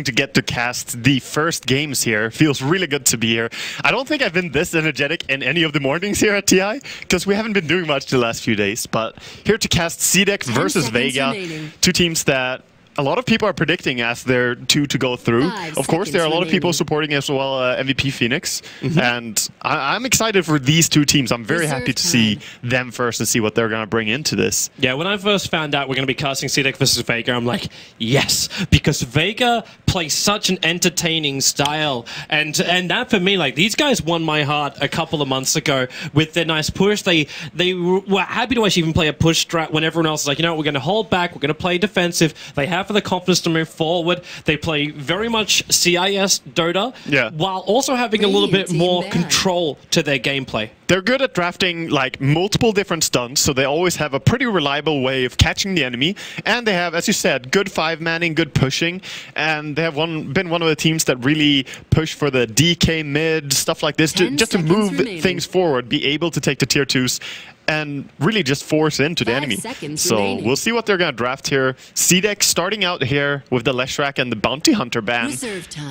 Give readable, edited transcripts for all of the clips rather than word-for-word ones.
to get to cast the first games here. Feels really good to be here. I don't think I've been this energetic in any of the mornings here at TI, because we haven't been doing much the last few days. But here to cast CDEC versus Vega, two teams that a lot of people are predicting as their two to go through. Of course, there are a lot of people supporting as well MVP Phoenix. And I'm excited for these two teams. I'm very happy to see them first and see what they're going to bring into this. Yeah, when I first found out we're going to be casting CDEC versus Vega, I'm like, yes, because Vega plays such an entertaining style. And that for me, like, these guys won my heart a couple of months ago with their nice push. They were happy to actually even play a push strat when everyone else is like, you know what, we're going to hold back, we're going to play defensive. They have for the confidence to move forward. They play very much CIS Dota, while also having a little bit more control to their gameplay. They're good at drafting like multiple different stunts, so they always have a pretty reliable way of catching the enemy. And they have, as you said, good 5-manning, good pushing. And they have been one of the teams that really push for the DK mid, stuff like this, just to move things forward, be able to take the tier 2s and really just force into the enemy. So we'll see what they're going to draft here. CDEC starting out here with the Leshrac and the Bounty Hunter ban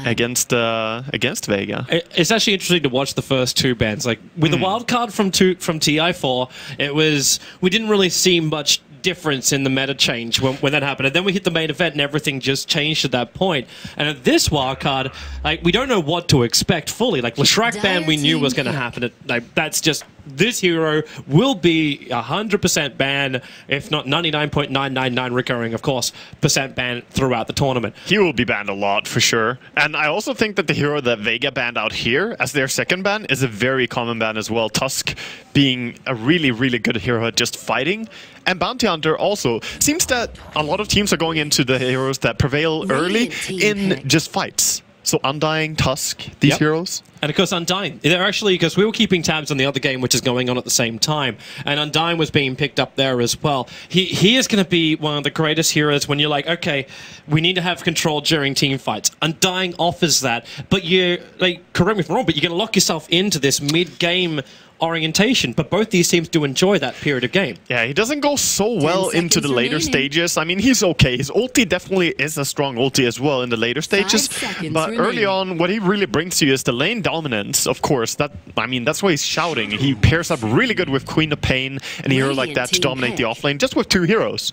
against Vega. It's actually interesting to watch the first two bans. Like with the wild card from TI4, we didn't really see much difference in the meta change when that happened, and then we hit the main event and everything just changed at that point. And at this wildcard, like, we don't know what to expect fully. Like Leshrac ban we knew was going to happen. Like, that's just, this hero will be 100% ban, if not 99.999 recurring, of course, % ban throughout the tournament. He will be banned a lot for sure. And I also think that the hero that Vega banned out here as their second ban is a very common ban as well. Tusk being a really, really good hero at just fighting. And Bounty Hunter also. Seems that a lot of teams are going into the heroes that prevail early in just fights. So Undying, Tusk, these heroes. And of course, Undying, they're actually, because we were keeping tabs on the other game, which is going on at the same time, and Undying was being picked up there as well. He is going to be one of the greatest heroes when you're like, okay, we need to have control during team fights. Undying offers that, but you, like, correct me if I'm wrong, but you're going to lock yourself into this mid-game orientation, but both these teams do enjoy that period of game. Yeah, he doesn't go so well into the later stages. I mean, he's okay. His ulti definitely is a strong ulti as well in the later stages, but early on, what he really brings to you is the lane dominance, of course. I mean, that's why he's shouting. He pairs up really good with Queen of Pain and a hero like that to dominate the offlane, just with two heroes.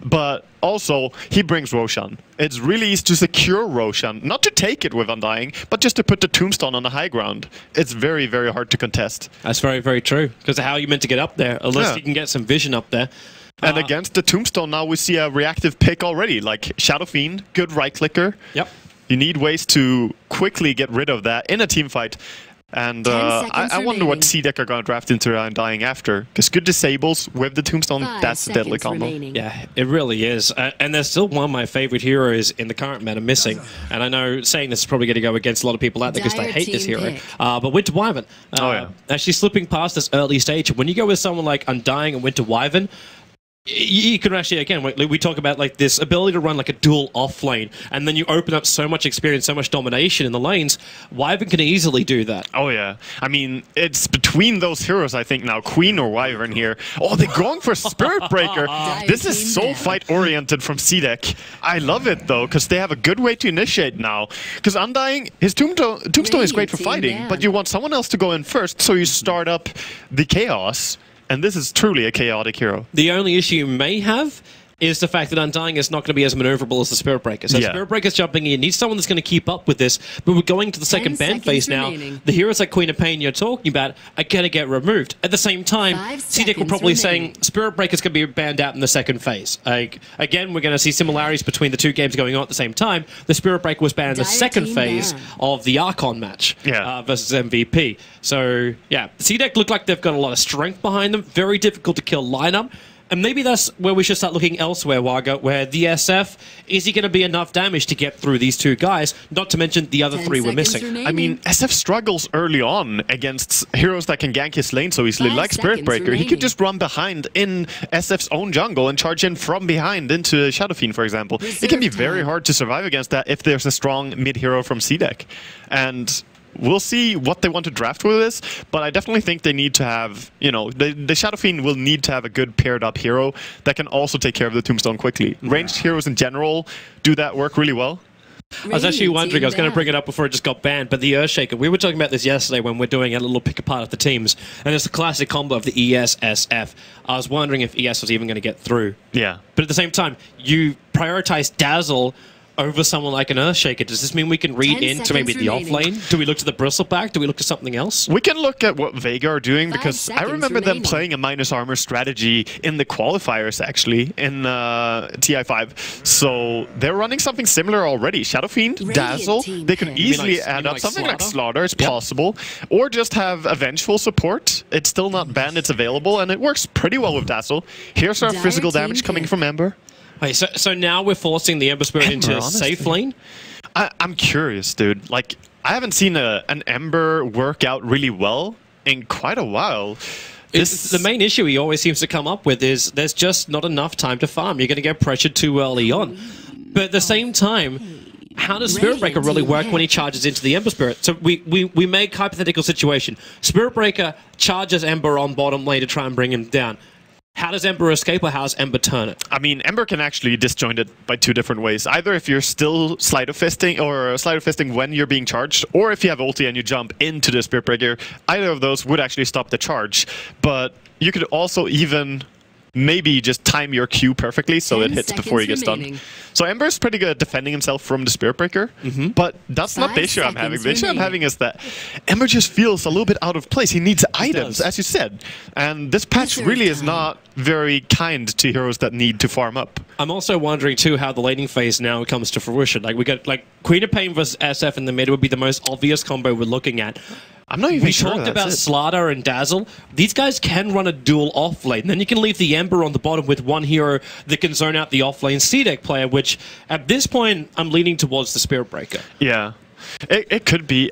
But also, he brings Roshan. It's really easy to secure Roshan, not to take it with Undying, but just to put the tombstone on the high ground. It's very, very hard to contest. That's very, very true. Because how are you meant to get up there, unless you can get some vision up there? And against the tombstone now, we see a reactive pick already, like Shadow Fiend, good right clicker. Yep. You need ways to quickly get rid of that in a team fight. And I wonder what CDEC are going to draft into Undying after. Because good disables with the tombstone, that's a deadly combo. Yeah, it really is. And there's still one of my favorite heroes in the current meta missing. And I know saying this is probably going to go against a lot of people out there because they hate this hero. But Winter Wyvern, actually slipping past this early stage. When you go with someone like Undying and Winter Wyvern, you can actually, again, we talk about like this ability to run like a dual off lane, and then you open up so much experience, so much domination in the lanes. Wyvern can easily do that. Oh yeah, I mean, it's between those heroes, I think now, Queen or Wyvern here. Oh, they're going for Spirit Breaker. This is so fight oriented from CDEC. I love it though, because they have a good way to initiate now. Because Undying, his tombstone is great for fighting, but you want someone else to go in first, so you start up the chaos. And this is truly a chaotic hero. The only issue you may have is the fact that Undying is not going to be as maneuverable as the Spirit Breaker. So Spirit Breaker's jumping in. You need someone that's going to keep up with this. But we're going to the second ban phase now. The heroes like Queen of Pain you're talking about are going to get removed. At the same time, CDEC will probably saying Spirit Breaker's going to be banned out in the second phase. Again, we're going to see similarities between the two games going on at the same time. The Spirit Breaker was banned in the second phase of the Archon match versus MVP. So, yeah, CDEC look like they've got a lot of strength behind them. Very difficult to kill lineup. And maybe that's where we should start looking elsewhere, Waga, where the SF, is he going to be enough damage to get through these two guys? Not to mention the other three we're missing. I mean, SF struggles early on against heroes that can gank his lane so easily, like Spirit Breaker. He could just run behind in SF's own jungle and charge in from behind into Shadow Fiend, for example. It can be very hard to survive against that if there's a strong mid-hero from CDEC. And we'll see what they want to draft with this, but I definitely think they need to have, you know, the Shadow Fiend will need to have a good paired up hero that can also take care of the Tombstone quickly. Ranged heroes in general do that work really well. I was actually wondering, I was going to bring it up before it just got banned, but the Earthshaker, we were talking about this yesterday when we're doing a little pick apart of the teams, and it's the classic combo of the ES-SF. I was wondering if ES was even going to get through. Yeah. But at the same time, you prioritize Dazzle over someone like an Earthshaker. Does this mean we can read into maybe the off lane? Do we look to the Bristleback? Do we look to something else? We can look at what Vega are doing, because I remember them playing a minus armor strategy in the qualifiers, actually, in TI5. So they're running something similar already. Shadow Fiend, Dazzle, they could easily add up something like Slaughter. It's possible. Or just have a Vengeful support. It's still not banned, it's available, and it works pretty well with Dazzle. Here's our physical damage coming from Ember. Wait, so now we're forcing the Ember Spirit into a safe lane? I'm curious, dude. Like, I haven't seen an Ember work out really well in quite a while. The main issue he always seems to come up with is there's just not enough time to farm. You're going to get pressured too early on. But at the same time, how does Spirit Breaker really work when he charges into the Ember Spirit? So we make hypothetical situation. Spirit Breaker charges Ember on bottom lane to try and bring him down. How does Ember escape, or how does Ember turn it? I mean, Ember can actually disjoint it by two different ways. Either if you're still Sleight of Fisting, or Sleight of Fisting when you're being charged, or if you have ulti and you jump into the Spirit Breaker, either of those would actually stop the charge. But you could also even maybe just time your Q perfectly so it hits before he gets done. So Ember's pretty good at defending himself from the Spirit Breaker, but that's not the issue I'm having. The issue I'm having is that Ember just feels a little bit out of place. He needs items, as you said. And this patch really is not very kind to heroes that need to farm up. I'm also wondering, too, how the laning phase now comes to fruition. Like, we got, like, Queen of Pain versus SF in the mid would be the most obvious combo we're looking at. I'm not even sure. We talked about Slaughter and Dazzle. These guys can run a dual off lane. Then you can leave the Ember on the bottom with one hero that can zone out the off lane CDEC player, which at this point I'm leaning towards the Spirit Breaker. Yeah, it could be.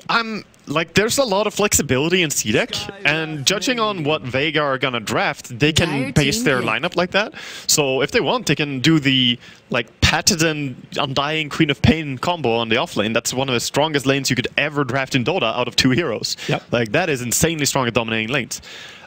Like, there's a lot of flexibility in CDEC, and judging on what Vega are gonna draft, they can base their lineup like that. So if they want, they can do the like patented Undying Queen of Pain combo on the offlane. That's one of the strongest lanes you could ever draft in Dota out of two heroes. Yep. Like, that is insanely strong at dominating lanes.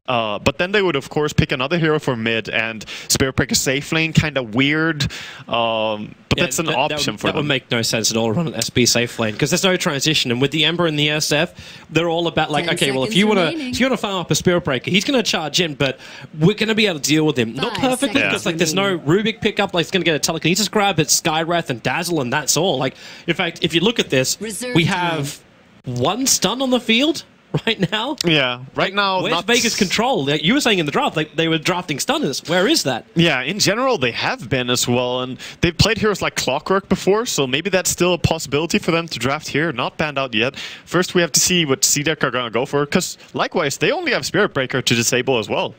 But then they would, of course, pick another hero for mid, and Spirit Breaker safe lane, kind of weird. But that's an option for them. That would make no sense at all, run an SB safe lane, because there's no transition. And with the Ember and the SF, they're all about like, okay, well, if you want to farm up a Spirit Breaker, he's going to charge in, but we're going to be able to deal with him. Not perfectly, because like there's no Rubik pickup, like it's going to get a telekinesis grab, it's Skywrath and Dazzle, and that's all. Like, in fact, if you look at this, we have one stun on the field right now. Yeah, right now. Where's Vega's control? You were saying in the draft, like they were drafting stunners. Where is that? Yeah, in general, they have been as well, and they've played heroes like Clockwork before, so maybe that's still a possibility for them to draft here. Not banned out yet. First, we have to see what CDEC are going to go for, because likewise, they only have Spirit Breaker to disable as well.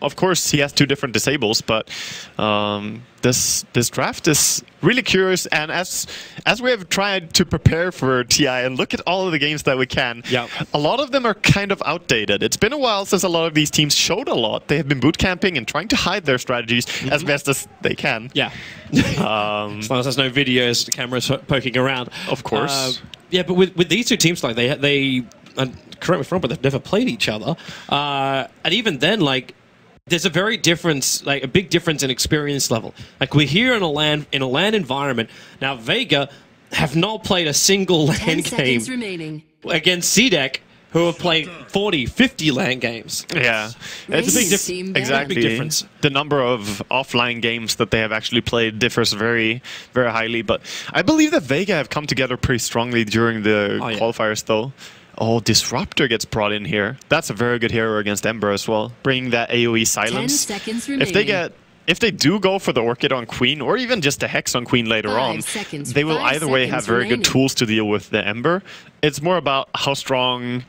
Of course, he has two different disables, but this draft is really curious. And as we have tried to prepare for TI and look at all of the games that we can, a lot of them are kind of outdated. It's been a while since a lot of these teams showed a lot. They have been boot camping and trying to hide their strategies as best as they can. Yeah. As long as there's no videos, the cameras poking around. Of course. Yeah, but with these two teams, like they correct me if I'm wrong, but they've never played each other. And even then, like, there's a very difference, like a big difference in experience level. Like, we're here in a LAN environment. Now, Vega have not played a single LAN game against CDEC, who have played 40, 50 LAN games. Yeah, it's a big difference. Exactly. Big difference. The number of offline games that they have actually played differs very, very highly. But I believe that Vega have come together pretty strongly during the qualifiers, though. Oh, Disruptor gets brought in here. That's a very good hero against Ember as well. Bringing that AoE silence. 10 seconds remaining. If they do go for the Orchid on Queen, or even just a Hex on Queen later on, they will either way have very good tools to deal with the Ember. It's more about how strong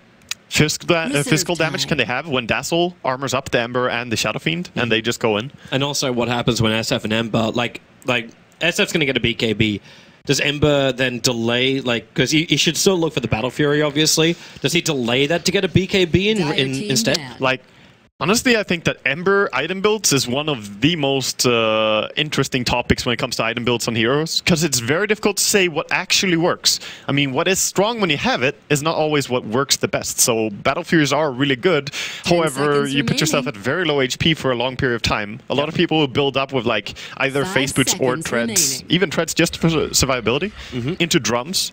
physical damage can they have when Dazzle armors up the Ember and the Shadow Fiend, and they just go in. And also what happens when SF and Ember, like SF's going to get a BKB. Does Ember then delay, like, because he should still look for the Battle Fury, obviously. Does he delay that to get a BKB instead? Like, Honestly, I think that Ember item builds is one of the most interesting topics when it comes to item builds on heroes, because it's very difficult to say what actually works. I mean, what is strong when you have it is not always what works the best. So Battle Furies are really good. However, you put yourself at very low HP for a long period of time. A lot of people will build up with like either face boots or treads, even treads just for survivability, into drums.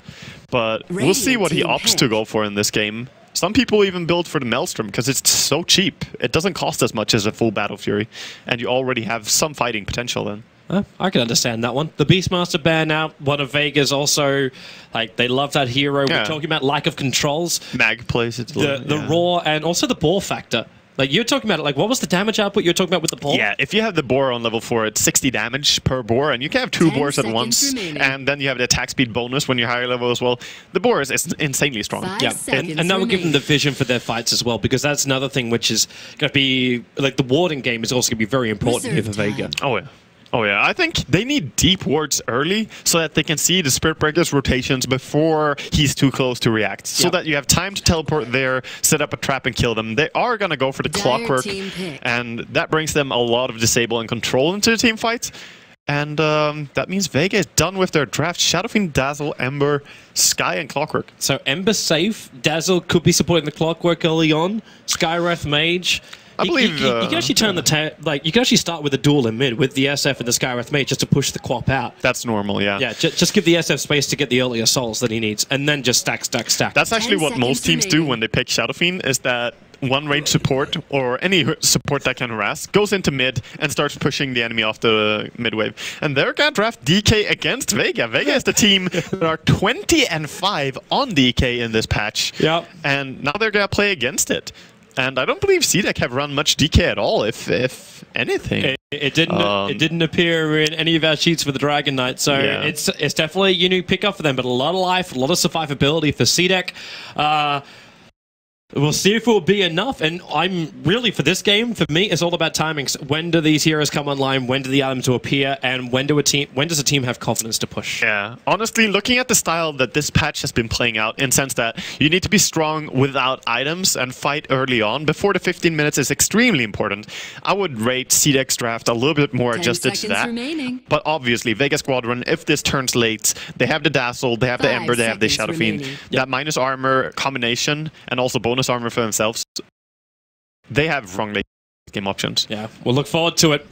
But we'll see what he opts to go for in this game. Some people even build for the Maelstrom because it's so cheap. It doesn't cost as much as a full Battle Fury, and you already have some fighting potential then. I can understand that one. The Beastmaster ban out, one of Vega's also, like, they love that hero. We're talking about lack of controls. Mag plays it. The raw, and also the bore factor. Like, you're talking about, like, what was the damage output you were talking about with the boar? Yeah, if you have the boar on level 4, it's 60 damage per boar, and you can have 2 boars at once, and then you have the attack speed bonus when you're higher level as well. The boar is insanely strong. And that will give them the vision for their fights as well, because that's another thing which is going to be, like, the warding game is also going to be very important here for Vega. Oh, yeah. Oh yeah, I think they need deep wards early so that they can see the Spirit Breaker's rotations before he's too close to react. So that you have time to teleport there, set up a trap and kill them. They are going to go for the clockwork, and that brings them a lot of disable and control into the team fights. And that means Vega is done with their draft. Shadow Fiend, Dazzle, Ember, Sky, and Clockwork. So Ember safe, Dazzle could be supporting the Clockwork early on, Skywrath Mage. I believe you can actually turn the you can actually start with a duel in mid with the SF and the Skywrath Mage just to push the Quap out. That's normal, yeah. Yeah, just give the SF space to get the earlier souls that he needs, and then just stack. That's actually what most teams do when they pick Shadow Fiend, is that one range support, or any support that can harass, goes into mid and starts pushing the enemy off the mid wave. And they're going to draft DK against Vega. Vega is the team that are 20-5 on DK in this patch. Yeah. And now they're going to play against it. And I don't believe CDEC have run much DK at all, if anything. It didn't appear in any of our sheets for the Dragon Knight, so it's definitely a unique pickup for them. But a lot of life, a lot of survivability for CDEC. We'll see if it will be enough, and I'm really, for this game, for me, it's all about timings. When do these heroes come online? When do the items appear? And when does a team have confidence to push? Yeah, honestly, looking at the style that this patch has been playing out, in the sense that you need to be strong without items and fight early on, before the 15 minutes is extremely important. I would rate CDEC's draft a little bit more adjusted to that. But obviously, Vega Squadron, if this turns late, they have the Dazzle, they have the Ember, they have the Shadow Fiend. That minus armor combination, and also bonus armor for themselves, they have wrong late game options. Yeah, we'll look forward to it.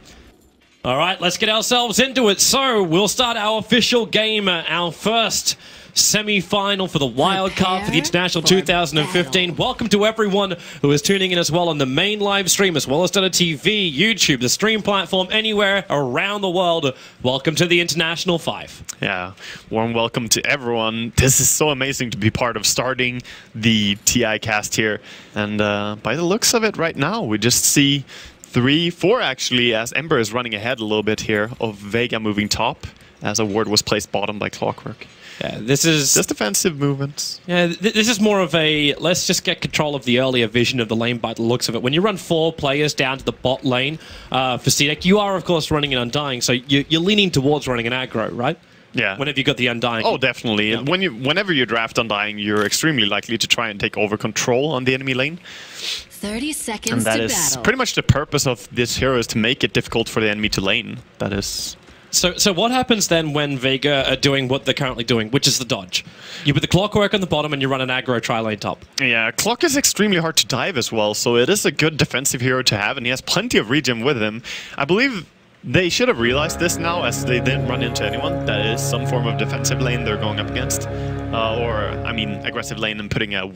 All right, let's get ourselves into it. So we'll start our official game, our first semi-final for the wild card for the International 2015. Welcome to everyone who is tuning in as well on the main live stream, as well as Dota TV, YouTube, the stream platform, anywhere around the world. Welcome to the International 5. Yeah, warm welcome to everyone. This is so amazing to be part of starting the TI cast here. And by the looks of it right now, we just see 3-4 actually, as Ember is running ahead a little bit here of Vega moving top, as a ward was placed bottom by Clockwork. Yeah, this is just defensive movements. Yeah, this is more of a let's just get control of the earlier vision of the lane by the looks of it. When you run 4 players down to the bot lane for CDEC, you are of course running an Undying, so you're leaning towards running an aggro, right? Yeah. Whenever you got the Undying. Oh, definitely. Yeah. Whenever you draft Undying, you're extremely likely to try and take over control on the enemy lane. 30 seconds and that to is battle. Pretty much the purpose of this hero, is to make it difficult for the enemy to lane. That is. So what happens then when Vega are doing what they're currently doing, which is the dodge? You put the Clockwork on the bottom and you run an aggro tri-lane top. Yeah, Clock is extremely hard to dive as well, so it is a good defensive hero to have, and he has plenty of regen with him. I believe they should have realized this now, as they didn't run into anyone. That is some form of defensive lane they're going up against. Or, I mean, aggressive lane and putting a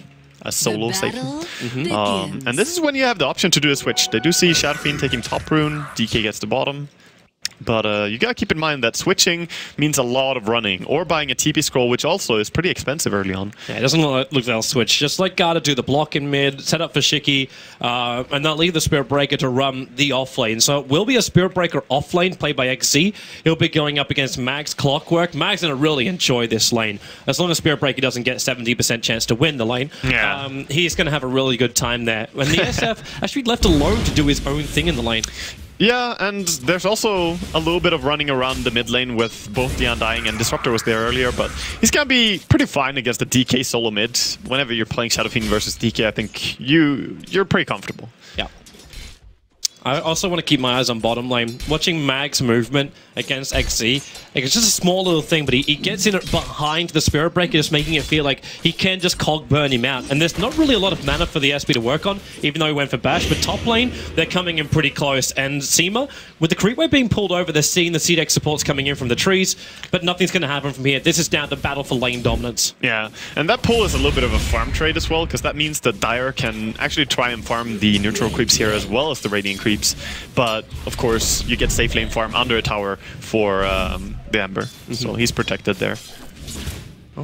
solo safe. And this is when you have the option to do a switch. They do see Shadow Fiend taking top rune, DK gets the bottom. But you gotta keep in mind that switching means a lot of running, or buying a TP scroll, which also is pretty expensive early on. Yeah, it doesn't look like they'll switch. Just like gotta do the block in mid, set up for Shiki, and they'll leave the Spirit Breaker to run the off lane. So it will be a Spirit Breaker off lane played by XZ. He'll be going up against Mag's Clockwork. Mag's gonna really enjoy this lane. As long as Spirit Breaker doesn't get 70% chance to win the lane, he's gonna have a really good time there. And the SF actually left alone to do his own thing in the lane. Yeah, and there's also a little bit of running around the mid lane with both the Undying, and Disruptor was there earlier, but he's gonna be pretty fine against the DK solo mid. Whenever you're playing Shadow Fiend versus DK, I think you're pretty comfortable. Yeah. I also want to keep my eyes on bottom lane. Watching Mag's movement against XZ, like it's just a small little thing, but he gets in behind the Spirit Breaker, just making it feel like he can just cog burn him out. And there's not really a lot of mana for the SP to work on, even though he went for Bash. But top lane, they're coming in pretty close. And Seema, with the creep wave being pulled over, they're seeing the CDEC supports coming in from the trees, but nothing's going to happen from here. This is down to battle for lane dominance. Yeah, and that pull is a little bit of a farm trade as well, because that means that Dire can actually try and farm the neutral creeps here as well as the Radiant creeps. But, of course, you get safe lane farm under a tower for the Ember, so he's protected there.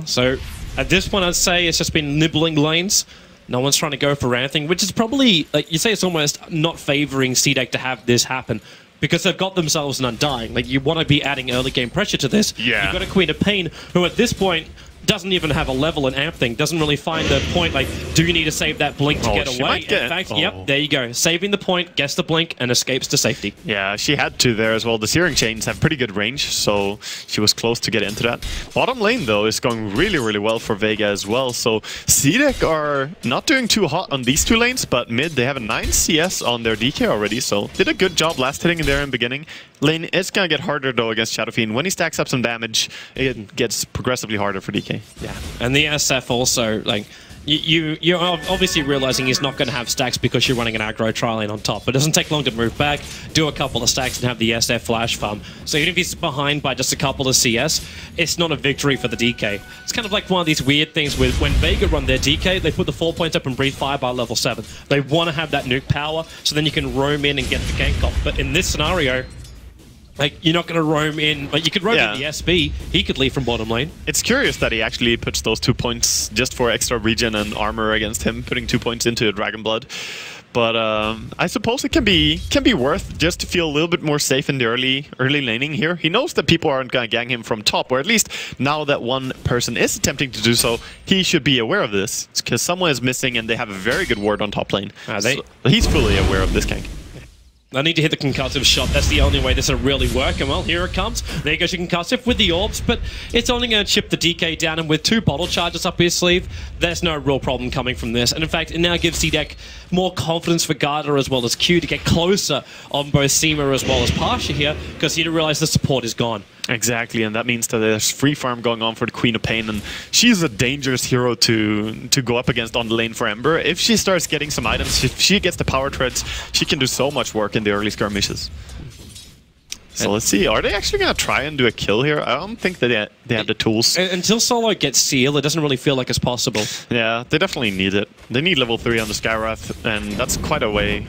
So, at this point, I'd say it's just been nibbling lanes. No one's trying to go for anything, which is probably, like you say, it's almost not favoring CDEC to have this happen, because they've got themselves an Undying. Like, you want to be adding early game pressure to this. Yeah. You've got a Queen of Pain, who at this point doesn't even have a level and amp thing, doesn't really find the point, like, do you need to save that blink to get away? In fact, yep, there you go. Saving the point, gets the blink, and escapes to safety. Yeah, she had to there as well. The Searing Chains have pretty good range, so she was close to get into that. Bottom lane, though, is going really, really well for Vega as well. So CDEC are not doing too hot on these two lanes, but mid, they have a 9 CS on their DK already, so did a good job last hitting there in the beginning. Lane is going to get harder, though, against Shadow Fiend. When he stacks up some damage, it gets progressively harder for DK. Yeah, and the SF also, like, you're obviously realizing he's not going to have stacks because you're running an aggro trial lane on top. It doesn't take long to move back, do a couple of stacks, and have the SF flash farm. So even if he's behind by just a couple of CS, it's not a victory for the DK. It's kind of like one of these weird things with when Vega run their DK, they put the 4 points up and breathe fire by level 7. They want to have that nuke power, so then you can roam in and get the gank off. But in this scenario, like, you're not going to roam in. Like, you could roam in the SB. He could leave from bottom lane. It's curious that he actually puts those 2 points just for extra regen and armor against him, putting 2 points into Dragon Blood. But I suppose it can be worth just to feel a little bit more safe in the early laning here. He knows that people aren't going to gang him from top, or at least now that one person is attempting to do so, he should be aware of this, because someone is missing and they have a very good ward on top lane. So he's fully aware of this gank. I need to hit the concussive shot. That's the only way this will really work. And well, here it comes. There goes your concussive with the orbs, but it's only going to chip the DK down. And with 2 bottle charges up his sleeve, there's no real problem coming from this. And in fact, it now gives CDEC more confidence for Garda as well as Q to get closer on both Seema as well as Pasha here, because you realize the support is gone. Exactly, and that means that there's free farm going on for the Queen of Pain, and she's a dangerous hero to go up against on the lane for Ember. If she starts getting some items, if she gets the power treads, she can do so much work in the early skirmishes. So let's see, are they actually going to try and do a kill here? I don't think that they have the tools. Until Solo gets Seal, it doesn't really feel like it's possible. Yeah, they definitely need it. They need level 3 on the Skywrath, and that's quite a way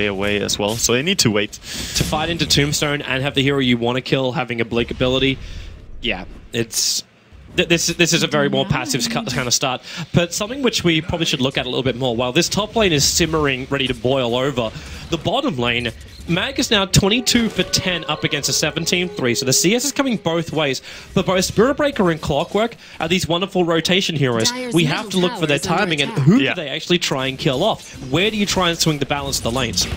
away as well. So they need to wait. To fight into Tombstone and have the hero you want to kill having a Blink ability, yeah, it's... This is a very more passive kind of start, but something which we probably should look at a little bit more. While this top lane is simmering, ready to boil over, the bottom lane, Mag is now 22 for 10 up against a 17-3, so the CS is coming both ways. But both Spirit Breaker and Clockwork are these wonderful rotation heroes. We have to look for their timing and who do they actually try and kill off? Where do you try and swing the balance of the lanes?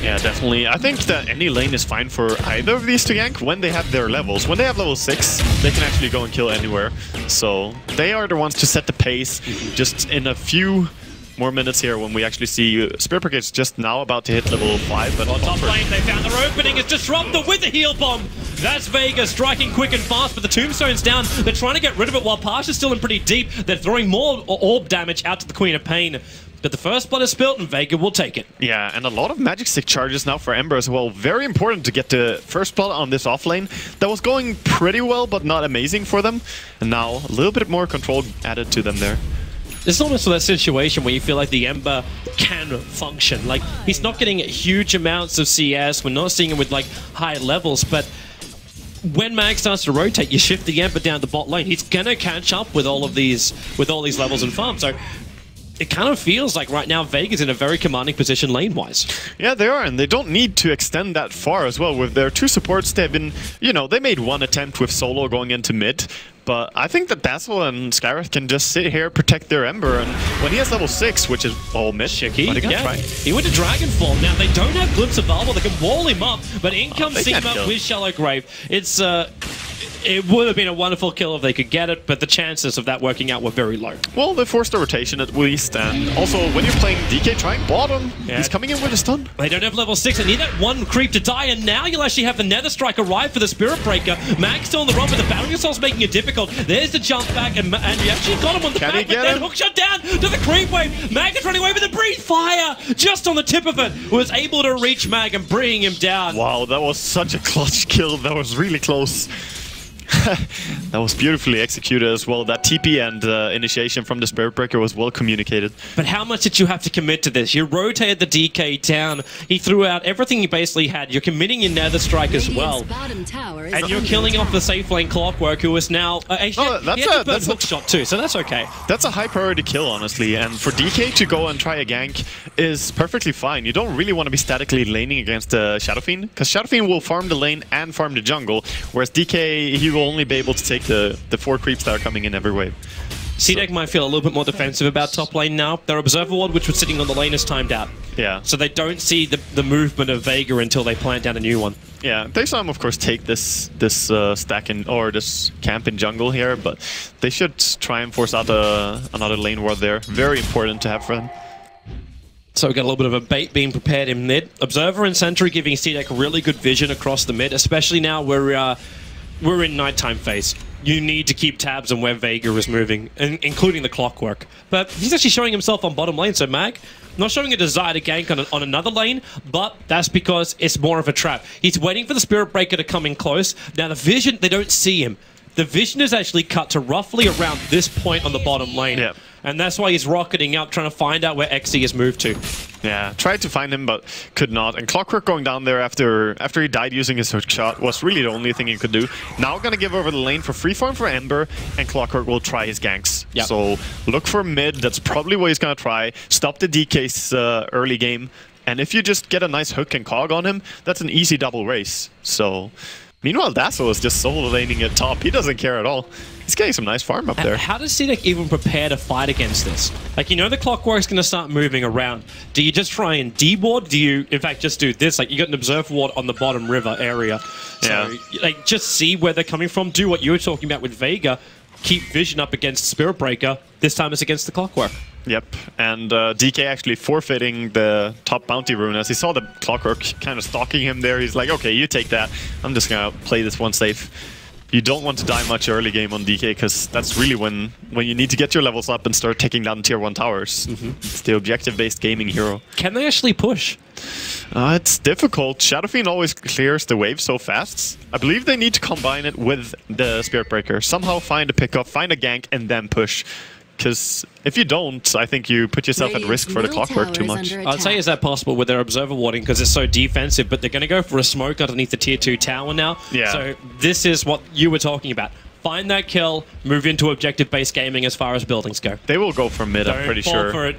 Yeah, definitely. I think that any lane is fine for either of these to gank when they have their levels. When they have level 6, they can actually go and kill anywhere. So they are the ones to set the pace just in a few more minutes here when we actually see Spirit Brigade is just now about to hit level 5. But on top lane, they found their opening. It's disrupted with the heal bomb. That's Vega striking quick and fast, but the Tombstone's down. They're trying to get rid of it while Pasha's still in pretty deep. They're throwing more orb damage out to the Queen of Pain. But the first blood is spilt and Vega will take it. Yeah, and a lot of magic stick charges now for Ember as well. Very important to get the first blood on this offlane. That was going pretty well, but not amazing for them. And now a little bit more control added to them there. It's almost that situation where you feel like the Ember can function. Like, he's not getting huge amounts of CS. We're not seeing him with, like, high levels, but when Mag starts to rotate, you shift the Ember down the bot lane. He's gonna catch up with all these levels and farm. So it kind of feels like right now Vega's in a very commanding position lane-wise. Yeah, they are, and they don't need to extend that far as well. With their 2 supports, they've been, you know, they made one attempt with Solo going into mid, but I think that Dazzle and Skywrath can just sit here, protect their Ember, and when he has level 6, which is all mid, Shiki, he went to Dragon Form. Now, they don't have Glimpse of Marvel, they can wall him up, but in comes Seema with Shallow Grave. It's It would have been a wonderful kill if they could get it, but the chances of that working out were very low. Well, they forced a rotation at least, and also when you're playing DK trying bottom, he's coming in with a stun. They don't have level 6, and need that one creep to die, and now you'll actually have the Nether Strike arrive for the Spirit Breaker. Mag's still on the run, but the Battering Assault's making it difficult. There's the jump back, and you actually got him on the back, but then hookshot down to the creep wave. Mag is running away with the Breathe Fire, just on the tip of it, was able to reach Mag and bring him down. Wow, that was such a clutch kill. That was really close. That was beautifully executed as well. That TP and initiation from the Spirit Breaker was well communicated. But how much did you have to commit to this? You rotated the DK down. He threw out everything you basically had. You're committing your Nether Strike as well. And you're killing off the safe lane Clockwork, who is now... he had a hook shot too, so that's okay. That's a high priority kill, honestly. And for DK to go and try a gank is perfectly fine. You don't really want to be statically laning against Shadow Fiend, because Shadow Fiend will farm the lane and farm the jungle, whereas DK, he will only be able to take the 4 creeps that are coming in every wave. CDEC might feel a little bit more defensive about top lane now. Their Observer Ward, which was sitting on the lane, is timed out. Yeah. So they don't see the movement of Vega until they plant down a new one. Yeah, they saw him, of course, take this stack in, or this camp in jungle here, but they should try and force out another lane ward there. Very important to have for them. So we got a little bit of a bait being prepared in mid. Observer and Sentry giving CDEC really good vision across the mid, especially now we're in nighttime phase. You need to keep tabs on where Vega is moving, including the Clockwork. But he's actually showing himself on bottom lane, so Mag, not showing a desire to gank on another lane, but that's because it's more of a trap. He's waiting for the Spirit Breaker to come in close. Now the vision, they don't see him. The vision is actually cut to roughly around this point on the bottom lane. Yep. And that's why he's rocketing up, trying to find out where XE has moved to. Yeah, tried to find him, but could not. And Clockwork going down there after he died using his hook shot was really the only thing he could do. Now gonna give over the lane for free farm for Ember, and Clockwork will try his ganks. Yep. So look for mid, that's probably what he's gonna try. Stop the DK's early game, and if you just get a nice hook and cog on him, that's an easy double race. So meanwhile, Dazzle is just solo laning at top. He doesn't care at all. He's getting some nice farm up there. How does CDEC even prepare to fight against this? Like, you know the Clockwork's going to start moving around. Do you just try and deward? Do you, in fact, just do this? Like, you got an Observer Ward on the bottom river area. So, like, just see where they're coming from. Do what you were talking about with Vega. Keep vision up against Spirit Breaker. This time it's against the Clockwork. Yep, and DK actually forfeiting the top bounty rune. As he saw the Clockwork kind of stalking him there, he's like, okay, you take that. I'm just going to play this one safe. You don't want to die much early game on DK, because that's really when you need to get your levels up and start taking down tier 1 towers. It's the objective-based gaming hero. Can they actually push? It's difficult. Shadow Fiend always clears the wave so fast. I believe they need to combine it with the Spirit Breaker. Somehow find a pickup, find a gank, and then push. Because if you don't, I think you put yourself at risk for the Clockwork too much. I'd say, is that possible with their Observer Warding, because it's so defensive, but they're going to go for a smoke underneath the tier 2 tower now. Yeah. So this is what you were talking about. Find that kill, move into objective-based gaming as far as buildings go. They will go for mid, I'm pretty sure. For it.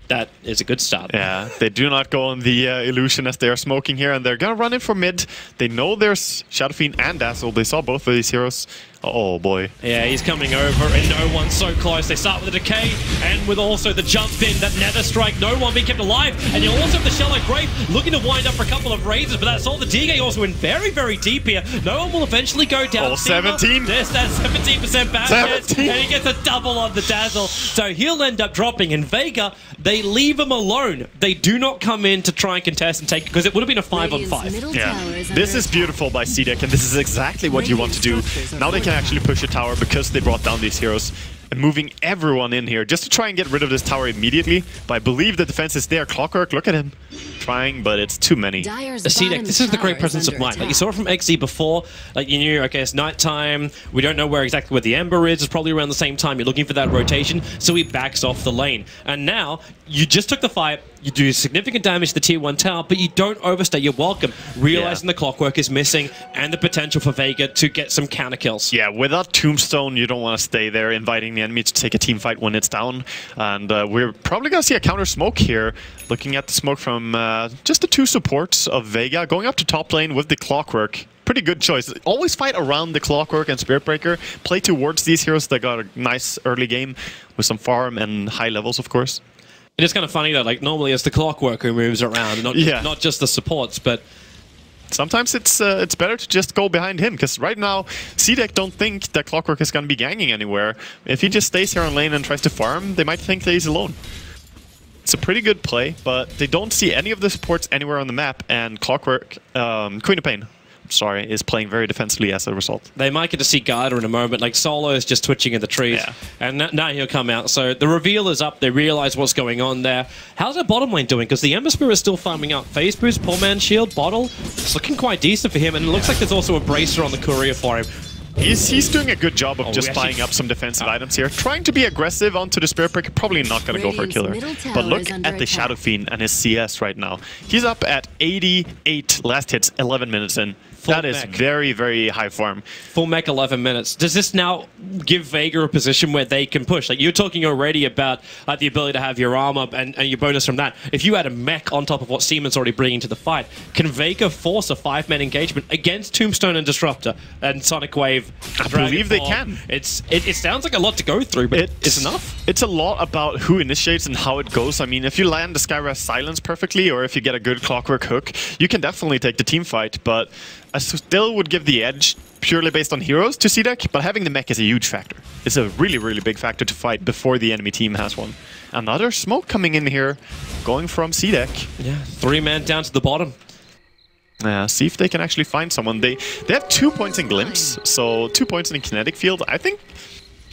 That is a good start. Yeah, they do not go on the illusion as they are smoking here, and they're going to run in for mid. They know there's Shadow Fiend and Dazzle. They saw both of these heroes. Oh boy. Yeah, he's coming over, and no one's so close. They start with the decay, and with also the jump in, that Nether Strike, no one being kept alive. And you also have the Shallow Grave looking to wind up for a couple of raises, but that's all. The DK also in very, very deep here. No one will eventually go down. Oh, 17. There's that 17% back chance, and he gets a double on the Dazzle. So he'll end up dropping, and Vega, they leave him alone. They do not come in to try and contest and take, because it would have been a 5-on-5. Yeah, this is beautiful by CDEC, and this is exactly what you want to do. Now they can actually push a tower because they brought down these heroes, and moving everyone in here just to try and get rid of this tower immediately. But I believe the defense is there. Clockwork, look at him trying, but it's too many. CDEC, this is the great presence of mind. Like you saw it from XE before, like you knew, okay, it's nighttime, we don't know exactly where the Ember is, it's probably around the same time, you're looking for that rotation, so he backs off the lane. And now, you just took the fight, you do significant damage to the tier 1 tower, but you don't overstay your welcome, realizing the Clockwork is missing, and the potential for Vega to get some counter kills. Yeah, without Tombstone, you don't want to stay there, inviting the enemy to take a team fight when it's down. And we're probably going to see a counter smoke here, looking at the smoke from just the 2 supports of Vega, going up to top lane with the Clockwork. Pretty good choice. Always fight around the Clockwork and Spirit Breaker. Play towards these heroes that got a nice early game with some farm and high levels, of course. It is kind of funny though, like normally it's the Clockwork who moves around, not just the supports, but Sometimes it's better to just go behind him, because right now CDEC don't think that Clockwork is going to be ganging anywhere. If he just stays here on lane and tries to farm, they might think that he's alone. It's a pretty good play, but they don't see any of the supports anywhere on the map, and Clockwork, Queen of Pain, sorry, is playing very defensively as a result. They might get to see Garda in a moment. Like, Solo is just twitching in the trees. Yeah. And now he'll come out. So the reveal is up. They realize what's going on there. How's their bottom lane doing? Because the Ember Spear is still farming up. Phase Boost, Poor Man's Shield, Bottle. It's looking quite decent for him. And it looks like there's also a Bracer on the Courier for him. He's doing a good job of just buying up some defensive items here. Trying to be aggressive onto the Spirit Breaker. Probably not going to go for a killer. But look at the Shadow Fiend and his CS right now. He's up at 88 last hits, 11 minutes in. That is very, very high farm. Full mech, 11 minutes. Does this now give Vega a position where they can push? Like, you're talking already about the ability to have your armor and your bonus from that. If you add a mech on top of what Siemens already bringing to the fight, can Vega force a 5-man engagement against Tombstone and Disruptor and Sonic Wave? I believe they can. It sounds like a lot to go through, but it's enough. It's a lot about who initiates and how it goes. I mean, if you land the Skyrash Silence perfectly, or if you get a good Clockwork hook, you can definitely take the team fight, but I still would give the edge purely based on heroes to CDEC, but having the mech is a huge factor. It's a really, really big factor to fight before the enemy team has one. Another smoke coming in here, going from CDEC. Yeah, 3-man down to the bottom. See if they can actually find someone. They have 2 points in Glimpse, so 2 points in Kinetic Field. I think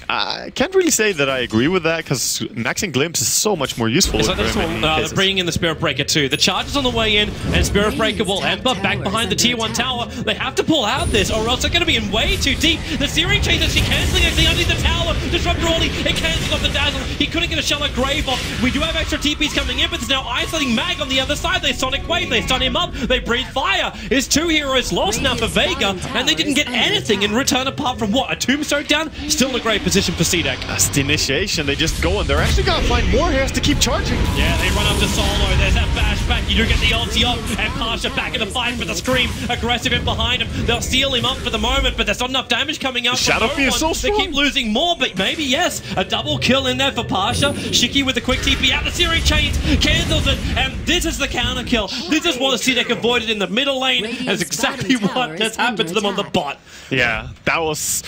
I can't really say that I agree with that, because maxing Glimpse is so much more useful. So they're bringing in the Spirit Breaker too. The charge is on the way in, and Spirit Breaker will Ember back behind the Tier 1 tower. They have to pull out this, or else they're going to be in way too deep. The Searing Chains actually cancelling actually underneath the tower. Disruptor Orly, it cancels off the Dazzle. He couldn't get a Shallow Grave off. We do have extra TPs coming in, but there's now Isolating Mag on the other side. They Sonic Wave, they stun him up, they breathe fire. His 2 heroes lost now for Vega, and they didn't get anything in return apart from what? A Tombstone down? Still in a great position for CDEC. That's the initiation. They just go, and they're actually going to find more hairs to keep charging. Yeah, they run up to Solo. There's that bash back. You do get the ulti up, and Pasha back in the fight with the Scream. Aggressive in behind him. They'll seal him up for the moment, but there's not enough damage coming out. Shadow Fiend is so strong. They keep losing more, but maybe, yes. A double kill in there for Pasha. Shiki with the quick TP out. The Searing Chains cancels it, and this is the counter kill. This is what CDEC avoided in the middle lane. That's exactly what has happened to them on the bot. Yeah, that was...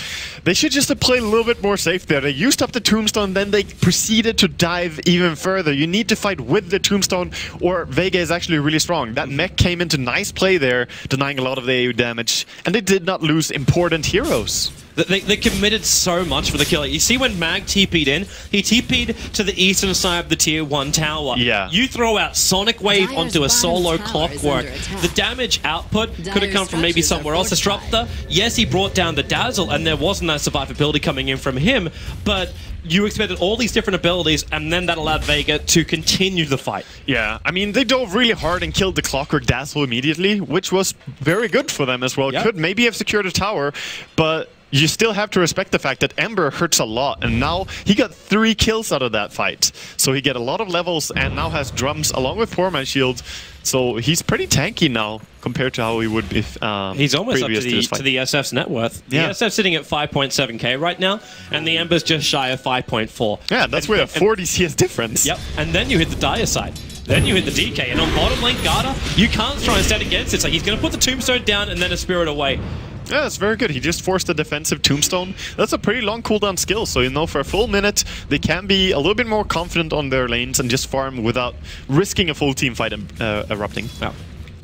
They should just have played a little bit more safe there. They used up the Tombstone, then they proceeded to dive even further. You need to fight with the Tombstone, or Vega is actually really strong. That mech came into nice play there, denying a lot of the AU damage, and they did not lose important heroes. They committed so much for the kill. You see when Mag TP'd in, he TP'd to the eastern side of the Tier 1 tower. Yeah. You throw out Sonic Wave onto a solo Clockwork. The damage output could have come from maybe somewhere else. Disruptor, yes, he brought down the Dazzle, and there wasn't that survivability coming in from him, but you expected all these different abilities, and then that allowed Vega to continue the fight. Yeah, I mean, they dove really hard and killed the Clockwork Dazzle immediately, which was very good for them as well. Yep. Could maybe have secured a tower, but you still have to respect the fact that Ember hurts a lot, and now he got 3 kills out of that fight. So he get a lot of levels and now has drums along with Poor Man's Shield. So he's pretty tanky now compared to how he would be. He's almost up to the SF's net worth. The SF's sitting at 5.7k right now, and the Ember's just shy of 5.4. Yeah, that's where a 40 CS difference. Yep, and then you hit the Dire side. Then you hit the DK, and on bottom lane Garda, you can't try and stand against it. It's like he's going to put the Tombstone down and then a Spirit away. Yeah, that's very good. He just forced a defensive Tombstone. That's a pretty long cooldown skill, so you know for a full minute they can be a little bit more confident on their lanes and just farm without risking a full team fight erupting. Yeah.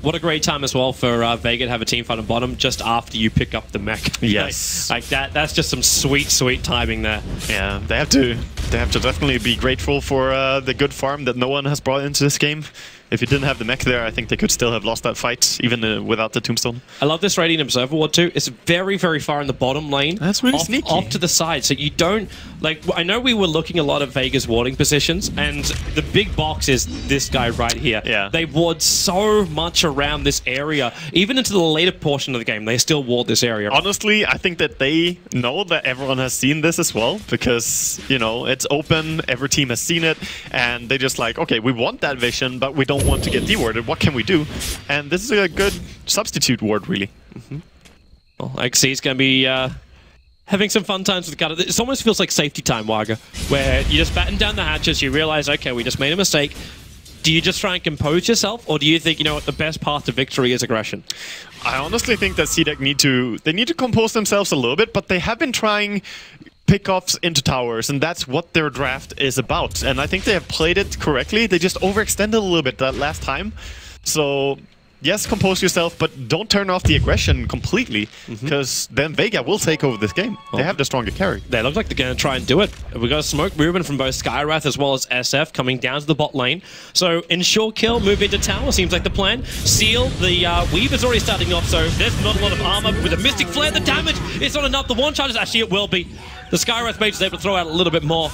What a great time as well for Vega to have a team fight on bottom just after you pick up the mech. Yes. Like that's just some sweet, sweet timing there. Yeah, they have to definitely be grateful for the good farm that no one has brought into this game. If you didn't have the mech there, I think they could still have lost that fight, even without the Tombstone. I love this Radiant Observer Ward too. It's very, very far in the bottom lane. That's really sneaky. Off to the side, so you don't... Like, I know we were looking a lot at Vega's warding positions, and the big box is this guy right here. Yeah. They ward so much around this area. Even into the later portion of the game, they still ward this area. Honestly, I think that they know that everyone has seen this as well, because, you know, it's open, every team has seen it, and they just like, okay, we want that vision, but we don't want to get dewarded. What can we do? And this is a good substitute ward, really. Well, XC's going to be having some fun times with Cutter. It almost feels like safety time, Waga, where you just batten down the hatches, you realize, okay, we just made a mistake. do you just try and compose yourself, or do you think, you know what, the best path to victory is aggression? I honestly think that CDEC need to compose themselves a little bit, but they have been trying pickoffs into towers, and that's what their draft is about. And I think they have played it correctly. They just overextended a little bit that last time. So yes, compose yourself, but don't turn off the aggression completely, because then Vega will take over this game. They have the stronger carry. They look like they're going to try and do it. We got a smoke movement from both Skywrath as well as SF coming down to the bot lane. So ensure kill, move into tower, seems like the plan. Seal, the Weave is already starting off, so there's not a lot of armor. With a Mystic Flare, the damage is not enough. The one charges, actually it will be. The Skywrath mage is able to throw out a little bit more.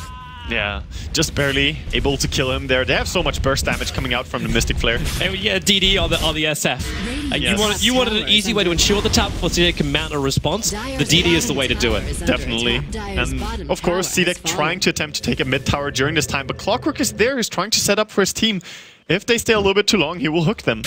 Yeah, just barely able to kill him there. They have so much burst damage coming out from the Mystic Flare. And yeah, DD on the SF. Yes. You wanted an easy way to ensure the top before CDEC can mount a response. The DD is the way to do it. Definitely. And of course, CDEC trying to attempt to take a mid tower during this time, but Clockwork is there. He's trying to set up for his team. If they stay a little bit too long, he will hook them.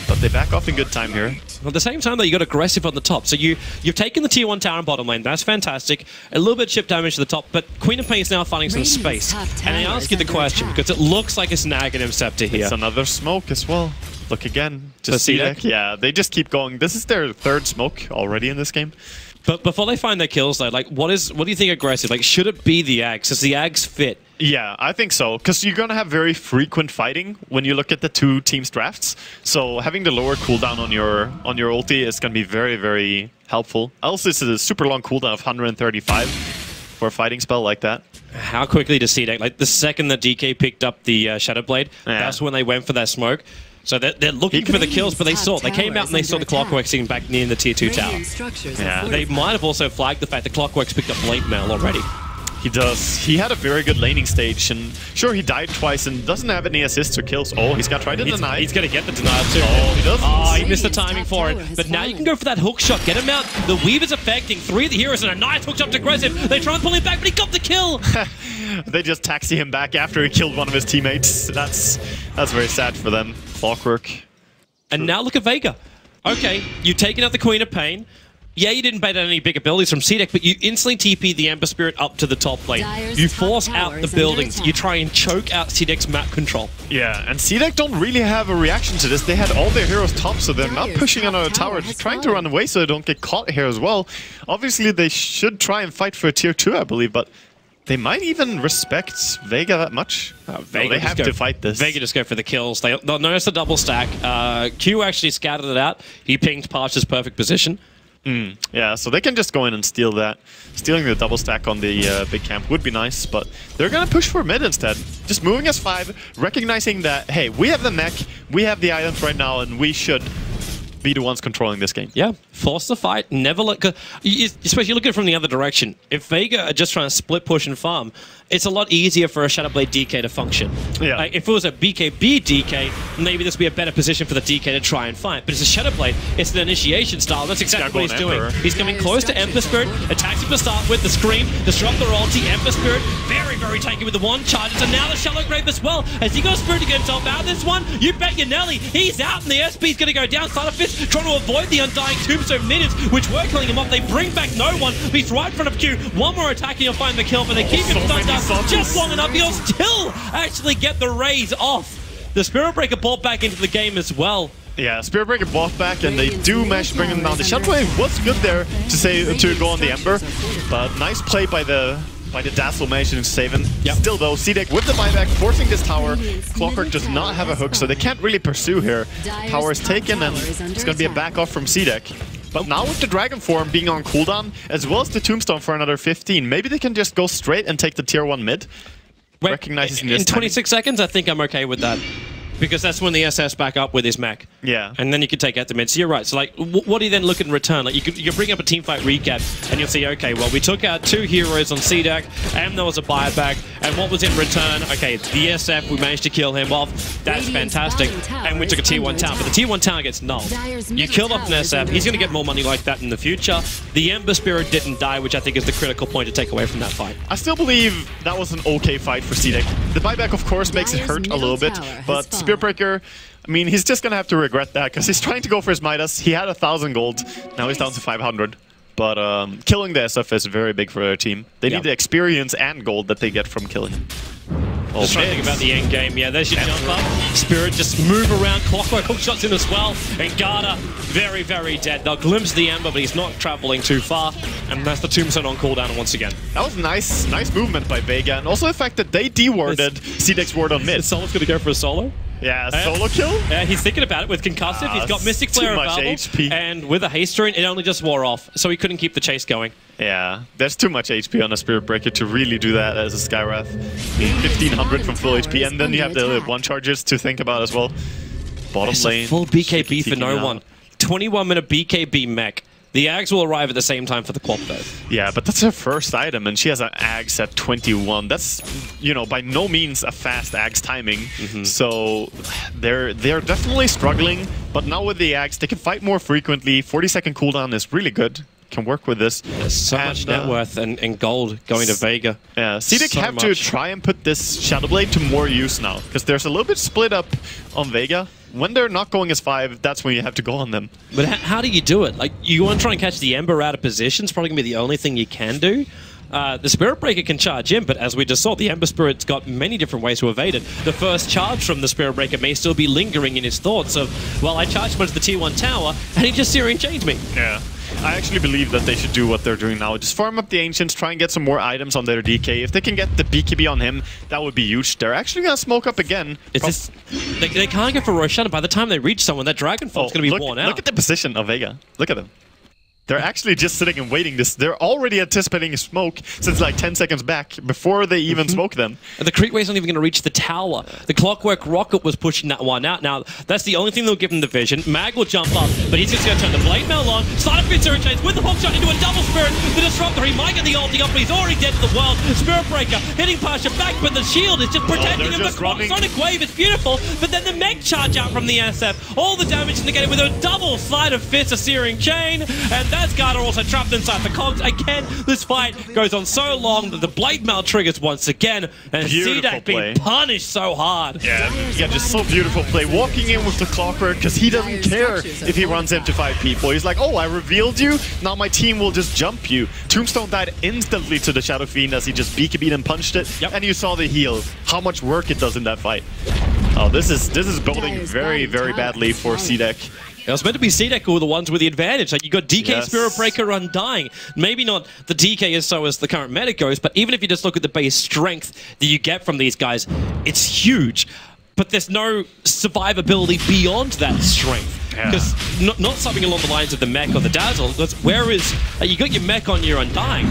But they back off in good time here. At the same time, though, you got aggressive on the top. So you've taken the tier 1 tower and bottom lane. That's fantastic. A little bit of chip damage to the top, but Queen of Pain is now finding some space. And I ask you the question, because it looks like it's an Aghanim Scepter here. It's another smoke as well. Look again. Just CDEC. Yeah, they just keep going. This is their third smoke already in this game. But before they find their kills, though, like, what do you think aggressive? Like, should it be the Ags? Does the Ags fit? Yeah, I think so, because you're going to have very frequent fighting when you look at the two teams' drafts. So having the lower cooldown on your ulti is going to be very, very helpful. Also, it's a super long cooldown of 135 for a fighting spell like that. How quickly does CDEC, like, the second that DK picked up the Shadow Blade, that's when they went for that smoke. So they're looking for the kills, but they came out and they saw the Clockwork sitting back near the tier 2 tower. Yeah, they might have also flagged the fact that Clockwork's picked up Blade Mail already. He does. He had a very good laning stage, and sure, he died twice and doesn't have any assists or kills. Oh, he's going to try to deny. He's going to get the denial too. Oh, he doesn't. Oh, he missed the timing for it. But now you can go for that hook shot. Get him out. The Weave is affecting 3 of the heroes, and a nice hook shot to aggressive. They try and pull him back, but he got the kill. They just taxi him back after he killed one of his teammates. That's very sad for them. Clockwork. And now look at Vega. Okay, you've taken out the Queen of Pain. Yeah, you didn't bait out any big abilities from CDEC, but you instantly TP the Ember Spirit up to the top lane. You force out the buildings. You try and choke out CDEC's map control. Yeah, and CDEC don't really have a reaction to this. They had all their heroes top, so they're not pushing another tower. They're trying to run away so they don't get caught here as well. Obviously, they should try and fight for a tier 2, I believe, but they might even respect Vega that much. Vega they have to fight this. Vega just go for the kills. They'll notice the double stack. Q actually scattered it out. He pinged Parch's perfect position. Yeah, so they can just go in and steal that. Stealing the double stack on the big camp would be nice, but they're going to push for mid instead. Just moving as 5, recognizing that, hey, we have the mech, we have the items right now, and we should be the ones controlling this game. Yeah, force the fight, never let go. Especially look at it from the other direction. If Vega are just trying to split push and farm, it's a lot easier for a Shadowblade DK to function. Yeah. Like, if it was a BKB DK, maybe this would be a better position for the DK to try and fight. But it's a Shadowblade, it's an initiation style. That's exactly what he's doing. He's coming close to Ember Spirit, attacks him to start with, the Scream, disrupt the ulti, Ember Spirit, very, very tanky with the 1 charges, and now the Shallow Grave as well. Has he got a Spirit to get himself out of this one? You bet your Nelly, he's out, and the SP's going to go down. Starterfist trying to avoid the Undying Tombstone minions, which were killing him off. They bring back no one, but he's right in front of Q. One more attack and he'll find the kill, but they keep him stunned down just long enough. He'll still actually get the raise off. The Spirit Breaker brought back into the game as well. Yeah, Spirit Breaker bought back, and they do manage to bring him down. The Shadowblade was good there to go on the Ember, but nice play by the Dazzle Mage to save him. Yep. Still though, CDEC with the buyback, forcing this tower. Clockwork does not have a hook, so they can't really pursue here. Tower is taken, and it's going to be a back off from CDEC. But now with the Dragon Form being on cooldown, as well as the Tombstone for another 15, maybe they can just go straight and take the tier 1 mid. Recognizing this in 26 seconds, I think I'm okay with that. Because that's when the SS back up with his mech. Yeah. And then you can take out the mid. So you're right. So, like, what do you then look at in return? Like, you bring up a teamfight recap, and you'll see, okay, well, we took out 2 heroes on CDEC, and there was a buyback, and what was in return? Okay, the SF, we managed to kill him off. That's fantastic. And we took a tier 1 tower, but the tier 1 tower gets nulled. You killed off an SF, he's going to get more money like that in the future. The Ember Spirit didn't die, which I think is the critical point to take away from that fight. I still believe that was an okay fight for CDEC. The buyback, of course, makes it hurt a little bit, but Spirit Breaker, I mean, he's just going to have to regret that, because he's trying to go for his Midas. He had 1,000 gold, now he's down to 500. But killing the SF is very big for their team. They need the experience and gold that they get from killing him. Just trying to think about the end game. Yeah, there's your jump up. Spirit just move around. Clockwork hook shots in as well. And Garda, very, very dead. They'll glimpse the Ember, but he's not traveling too far. And that's the tombstone on cooldown once again. That was nice movement by Vega. And also the fact that they de-warded CDEC's ward on mid. Is Solo's going to go for a solo? Yeah, solo kill? Yeah, he's thinking about it with Concussive. He's got Mystic Flare available. HP. And with a haste rune, it only just wore off. So he couldn't keep the chase going. Yeah, there's too much HP on a Spirit Breaker to really do that as a Skywrath. 1500 from full HP, and then you have the one charges to think about as well. Bottom lane. Full BKB for no one. 21-minute BKB mech. The Ags will arrive at the same time for the Quap though. Yeah, but that's her first item, and she has an Ags at 21. That's, you know, by no means a fast Ags timing. So they're definitely struggling, but now with the Ags, they can fight more frequently. 40-second cooldown is really good. Can work with this. There's so much net worth and gold going to Vega. Yeah, CDEC have to try and put this Shadow Blade to more use now, because there's a little bit split up on Vega. When they're not going as 5, that's when you have to go on them. But how do you do it? Like, you want to try and catch the Ember out of position. It's probably going to be the only thing you can do. The Spirit Breaker can charge in, but as we just saw, the Ember Spirit's got many different ways to evade it. The first charge from the Spirit Breaker may still be lingering in his thoughts of, well, I charged him into the Tier 1 tower, and he just Syrian changed me. Yeah. I actually believe that they should do what they're doing now. Just farm up the Ancients, try and get some more items on their DK. If they can get the BKB on him, that would be huge. They're actually going to smoke up again. They can't go for Roshan. By the time they reach someone, that Dragonfall's going to be worn out. Look at the position of Vega. Look at them. They're actually just sitting and waiting. They're already anticipating a smoke since like 10 seconds back before they even smoke them. And the creep wave's not even going to reach the tower. The Clockwork Rocket was pushing that one out. Now, that's the only thing they'll give him the vision. Mag will jump up, but he's just going to turn the Blade Mail on. Side of Syrian Chains with the hook shot into a double Spirit. The Disruptor, he might get the ulti up, but he's already dead to the world. Spirit Breaker hitting Pasha back, but the shield is just protecting him. The Sonic Wave is beautiful, but then the Meg charge out from the SF. All the damage negated with a double Side of Fist of Syrian Chain, and that's Garda also trapped inside the cogs. Again, this fight goes on so long that the Blade Mail triggers once again, and CDEC being punished so hard. Yeah, just so beautiful play. Walking in with the Clockwork, because he doesn't care if he runs into 5 people. He's like, oh, I revealed you, now my team will just jump you. Tombstone died instantly to the Shadow Fiend as he just BKB'd and punched it, and you saw the heal. How much work it does in that fight. Oh, this is building very, very badly for CDEC. It was meant to be CDEC who were the ones with the advantage. Like, you got DK Spirit Breaker Undying. Maybe not the DK is so as the current meta goes, but even if you just look at the base strength that you get from these guys, it's huge. But there's no survivability beyond that strength. Because not something along the lines of the mech or the Dazzle. Where is... you got your mech on your Undying.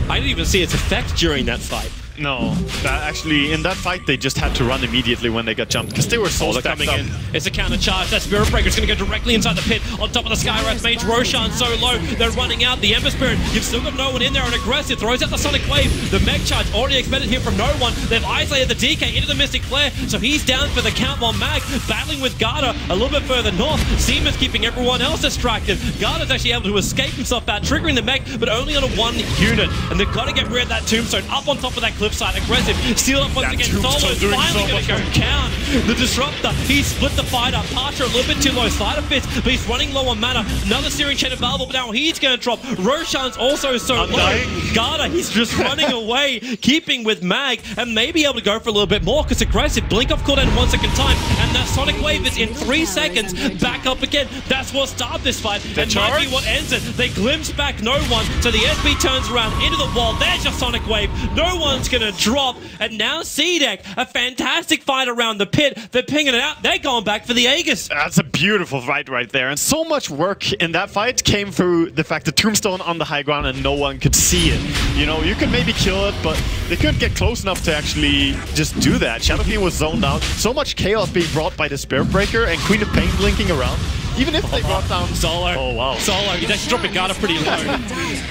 I didn't even see its effect during that fight. No, actually, in that fight, they just had to run immediately when they got jumped, because they were so coming in. It's a counter charge. That Spirit Breaker is going to go directly inside the pit, on top of the Skywrath mage. Roshan so low, they're running out. The Ember Spirit, you've still got no one in there, and aggressive, throws out the Sonic Wave. The Meg charge already expended here from no one. They've isolated the DK into the Mystic Flare, so he's down for the count while Mag battling with Garda a little bit further north. Seamus keeping everyone else distracted. Garda's actually able to escape himself out, triggering the Meg, but only on a 1 unit. And they've got to get rid of that Tombstone up on top of that cliffside. Aggressive, steal up once again. Solo's finally going to go down. The Disruptor, he split the fight up. Pasha a little bit too low. Side of Fist, but he's running low on mana. Another Syrian Chain available, but now he's going to drop. Roshan's also so low. Garda, he's just running away, keeping with Mag, and maybe able to go for a little bit more, because aggressive. Blink off cooldown 1 second time, and that Sonic Wave is in 3 seconds. Back up again. That's what started this fight, and might be what ends it. They glimpse back no one, so the SB turns around into the wall. There's your Sonic Wave. No one's going to drop. And now CDEC, a fantastic fight around the pit. They're pinging it out. They're going back for the Aegis. That's a beautiful fight right there. And so much work in that fight came through the fact that Tombstone on the high ground and no one could see it. You know, you could maybe kill it, but they couldn't get close enough to actually just do that. Shadow Fiend was zoned out. So much chaos being brought by the Spirit Breaker and Queen of Pain blinking around. Even if they brought down Solo. Oh, wow. Solo, he's actually dropping Garda pretty low.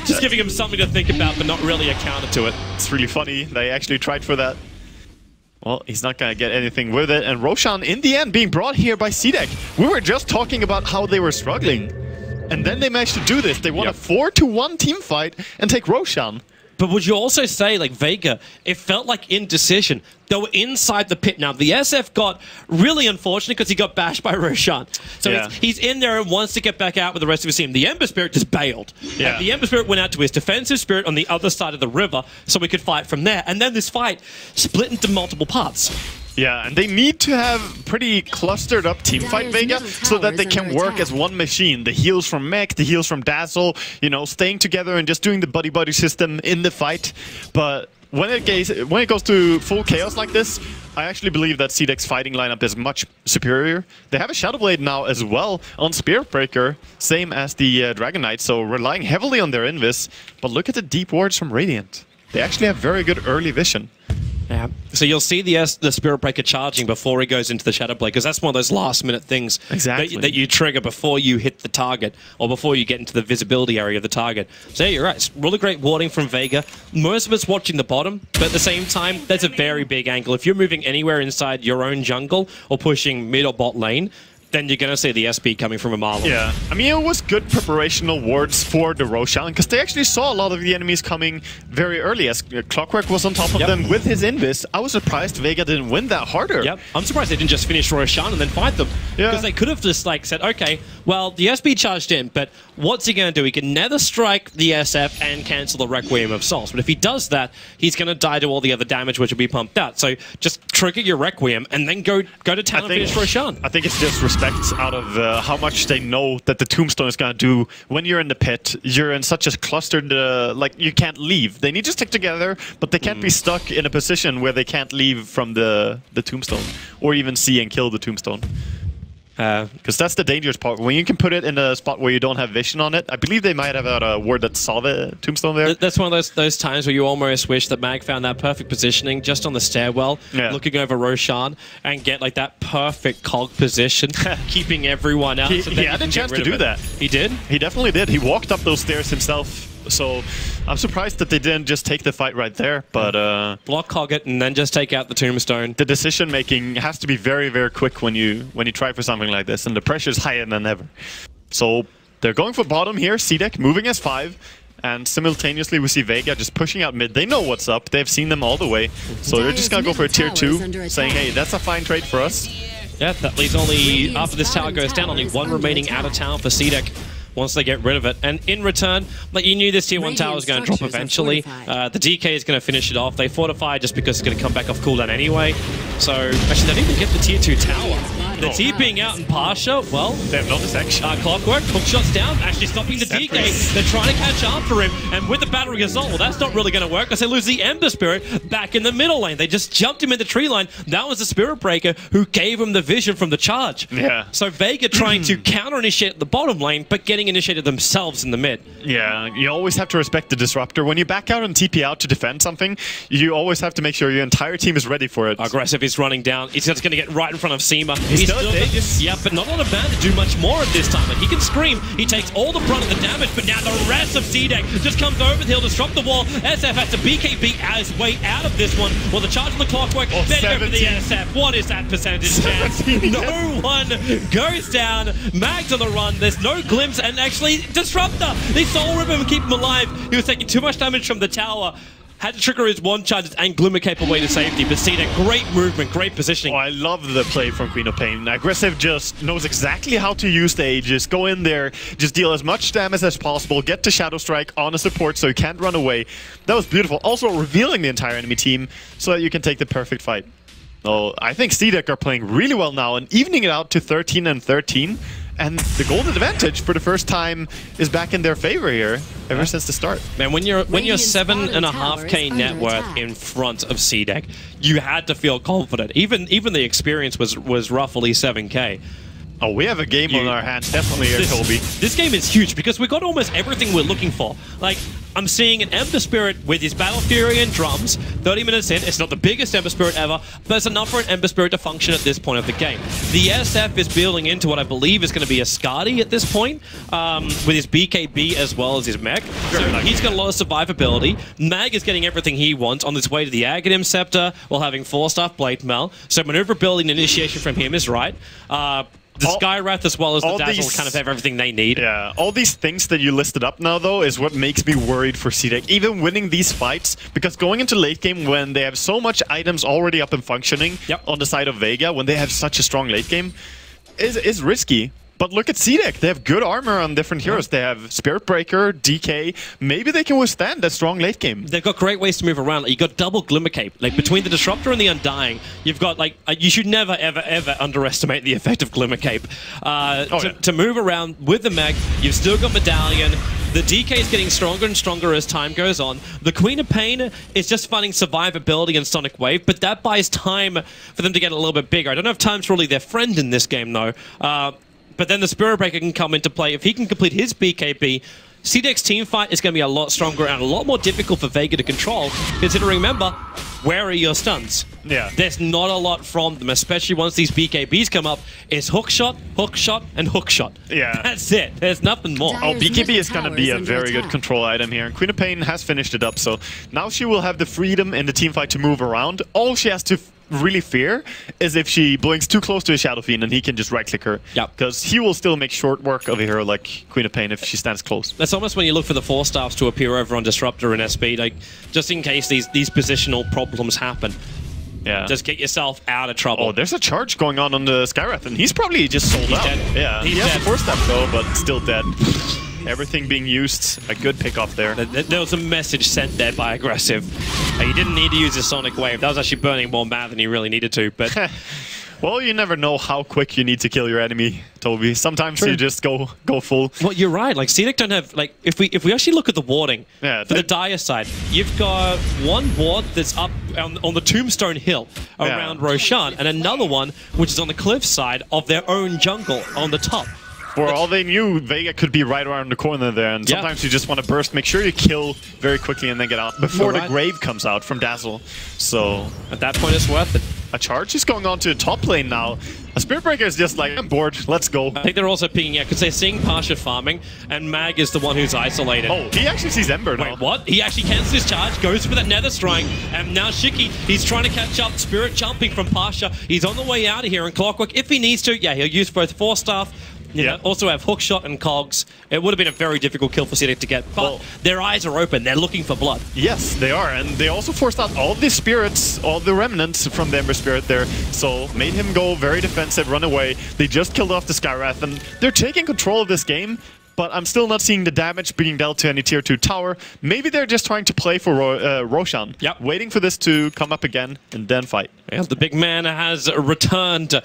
Just giving him something to think about, but not really a counter to it. It's really funny. They actually tried for that. Well, he's not going to get anything with it. And Roshan, in the end, being brought here by CDEC. We were just talking about how they were struggling. And then they managed to do this. They won a 4-1 team fight and take Roshan. But would you also say, like, Vega, it felt like indecision. They were inside the pit now. The SF got really unfortunate because he got bashed by Roshan. So he's in there and wants to get back out with the rest of his team. The Ember Spirit just bailed. Yeah. And the Ember Spirit went out to his defensive spirit on the other side of the river so we could fight from there. And then this fight split into multiple parts. Yeah, and they need to have pretty clustered up team fight Vega so that they can work as one machine. The heals from Mech, the heals from Dazzle, you know, staying together and just doing the buddy-buddy system in the fight. But when it goes to full chaos like this, I actually believe that CDEC's fighting lineup is much superior. They have a Shadow Blade now as well on Spirit Breaker, same as the Dragon Knight, so relying heavily on their Invis. But look at the deep wards from Radiant. They actually have very good early vision. Yeah. So you'll see the Spirit Breaker charging before he goes into the Shadow Blade, because that's one of those last-minute things that you trigger before you hit the target, or before you get into the visibility area of the target. So yeah, you're right. It's really great warding from Vega. Most of us watching the bottom, but at the same time, that's a very big angle. If you're moving anywhere inside your own jungle, or pushing mid or bot lane, then you're going to see the SP coming from a mile away. Yeah, I mean, it was good preparational wards for the Roshan, because they actually saw a lot of the enemies coming very early, as Clockwork was on top of them with his Invis. I was surprised Vega didn't win that harder. Yep, I'm surprised they didn't just finish Roshan and then fight them. Because they could have just like said, okay, well, the SP charged in, but what's he going to do? He can nether strike the SF and cancel the Requiem of Souls. But if he does that, he's going to die to all the other damage which will be pumped out. So just trigger your Requiem and then go to town and finish Roshan. I think it's just respect out of how much they know that the Tombstone is going to do. When you're in the pit, you're in such a clustered, like, you can't leave. They need to stick together, but they can't be stuck in a position where they can't leave from the Tombstone, or even see and kill the Tombstone. Because that's the dangerous part. When you can put it in a spot where you don't have vision on it, I believe they might have had a ward that saw the Tombstone there. That's one of those times where you almost wish that Mag found that perfect positioning just on the stairwell, looking over Roshan, and get like that perfect cog position, keeping everyone out. He had a chance to do that. He did? He definitely did. He walked up those stairs himself. So I'm surprised that they didn't just take the fight right there, but block hog it and then just take out the Tombstone. The decision making has to be very, very quick when you try for something like this, and the pressure's higher than ever. So they're going for bottom here. CDEC moving as 5, and simultaneously we see Vega just pushing out mid. They know what's up. They've seen them all the way, so they're just gonna go for a tier 2, saying, hey, that's a fine trade for us. Yeah, that leaves only, after this tower goes down, only one remaining out of town for CDEC once they get rid of it. And in return, like, you knew this tier 1 tower was going to drop eventually. The DK is going to finish it off. They fortify just because it's going to come back off cooldown anyway. So, actually, they didn't even get the tier 2 tower. The TPing out in Pasha, well, they have no dissection. Clockwork, hook shots down, actually stopping the DK. They're trying to catch after him, and with the battery assault, well, that's not really going to work because they lose the Ember Spirit back in the middle lane. They just jumped him in the tree line. That was the Spirit Breaker who gave him the vision from the charge. Yeah. So Vega trying to counter-initiate the bottom lane, but getting initiated themselves in the mid. Yeah, you always have to respect the disruptor. When you back out and TP out to defend something, you always have to make sure your entire team is ready for it. Aggressive is running down. He's just going to get right in front of Seema. He's still yeah, but not on a man to do much more at this time. Like, he can scream. He takes all the brunt of the damage, but now the rest of CDEC just comes over the hill, disrupt the wall. SF has to BKB his way out of this one. Well, the charge on the Clockwork, then go for the SF. What is that percentage chance? No one goes down. Mag's on the run. There's no glimpse, and actually, Disruptor! They soul rip him and keep him alive. He was taking too much damage from the tower. Had to trigger his one charge and Glimmer Cape away to safety, but CDEC, great movement, great positioning. Oh, I love the play from Queen of Pain. Aggressive just knows exactly how to use the Aegis. Go in there, just deal as much damage as possible, get to Shadow Strike on a support so you can't run away. That was beautiful. Also revealing the entire enemy team so that you can take the perfect fight. Oh, I think CDEC are playing really well now and evening it out to 13 and 13. And the golden advantage for the first time is back in their favor here ever since the start. Man, when you're 7.5k net worth in front of CDEC, you had to feel confident. Even the experience was roughly 7k. Oh, we have a game on our hands, definitely here, Kobe. This game is huge because we got almost everything we're looking for. Like, I'm seeing an Ember Spirit with his Battle Fury and drums. 30 minutes in, it's not the biggest Ember Spirit ever, but it's enough for an Ember Spirit to function at this point of the game. The SF is building into what I believe is going to be a Skadi at this point, with his BKB as well as his mech. So he's got a lot of survivability. Mag is getting everything he wants on his way to the Aghanim Scepter while having 4-staff Blade Mail. So maneuverability and initiation from him is right. The Skywrath as well as the Dazzle these, kind of have everything they need. Yeah, all these things that you listed up now, though, is what makes me worried for CDEC. Even winning these fights, because going into late game when they have so much items already up and functioning on the side of Vega, when they have such a strong late game, is risky. But look at CDEC. They have good armor on different heroes. They have Spirit Breaker, DK. Maybe they can withstand a strong late game. They've got great ways to move around. Like, you got double Glimmer Cape. Like between the Disruptor and the Undying, you've got like you should never ever underestimate the effect of Glimmer Cape. To move around with the Meg, you've still got Medallion. The DK is getting stronger and stronger as time goes on. The Queen of Pain is just finding survivability in Sonic Wave, but that buys time for them to get a little bit bigger. I don't know if time's really their friend in this game though. But then the Spirit Breaker can come into play. If he can complete his BKB, CDEC's team fight is going to be a lot stronger and a lot more difficult for Vega to control, considering, remember, where are your stuns? Yeah. There's not a lot from them, especially once these BKBs come up. It's hookshot, and hookshot. Yeah. That's it. There's nothing more. BKB is going to be a very good control item here. And Queen of Pain has finished it up, so now she will have the freedom in the team fight to move around. All she has to really fear is if she blinks too close to a Shadow Fiend and he can just right-click her. Yeah. Because he will still make short work of a hero like Queen of Pain if she stands close. That's almost when you look for the 4-stars to appear over on Disruptor and SP, like, just in case these positional problems happen. Yeah. Just get yourself out of trouble. Oh, there's a charge going on the Skywrath, and he's probably just sold out. Dead. Yeah, he has a 4-step though, but still dead. Everything being used. A good pickoff there. There was a message sent there by Aggressive. He didn't need to use his Sonic Wave. That was actually burning more mana than he really needed to, but... Well, you never know how quick you need to kill your enemy, Toby. Sometimes you just go full. Well, you're right. Like, CDEC don't have... Like, if we actually look at the warding, for the Dire side, you've got one ward that's up on the Tombstone Hill around Roshan, and another one which is on the cliff side of their own jungle on the top. For all they knew, Vega could be right around the corner there, and sometimes you just want to burst. Make sure you kill very quickly and then get out before the Grave comes out from Dazzle. So at that point, it's worth it. A charge is going on to the top lane now. A Spirit Breaker is just like, I'm bored, let's go. I think they're also picking out because they're seeing Pasha farming, and Mag is the one who's isolated. Oh, he actually sees Ember now. Wait, what? He actually cancels his charge, goes for that Nether Strike, and now Shiki, he's trying to catch up. Spirit jumping from Pasha. He's on the way out of here, and Clockwork, if he needs to, he'll use both 4-staff. You know, also have Hookshot and Cogs. It would have been a very difficult kill for CDEC to get, but their eyes are open. They're looking for blood. Yes, they are, and they also forced out all the spirits, all the remnants from the Ember Spirit there, so made him go very defensive, run away. They just killed off the Skywrath, and they're taking control of this game, but I'm still not seeing the damage being dealt to any tier 2 tower. Maybe they're just trying to play for Roshan, waiting for this to come up again and then fight. Yeah, the big man has returned.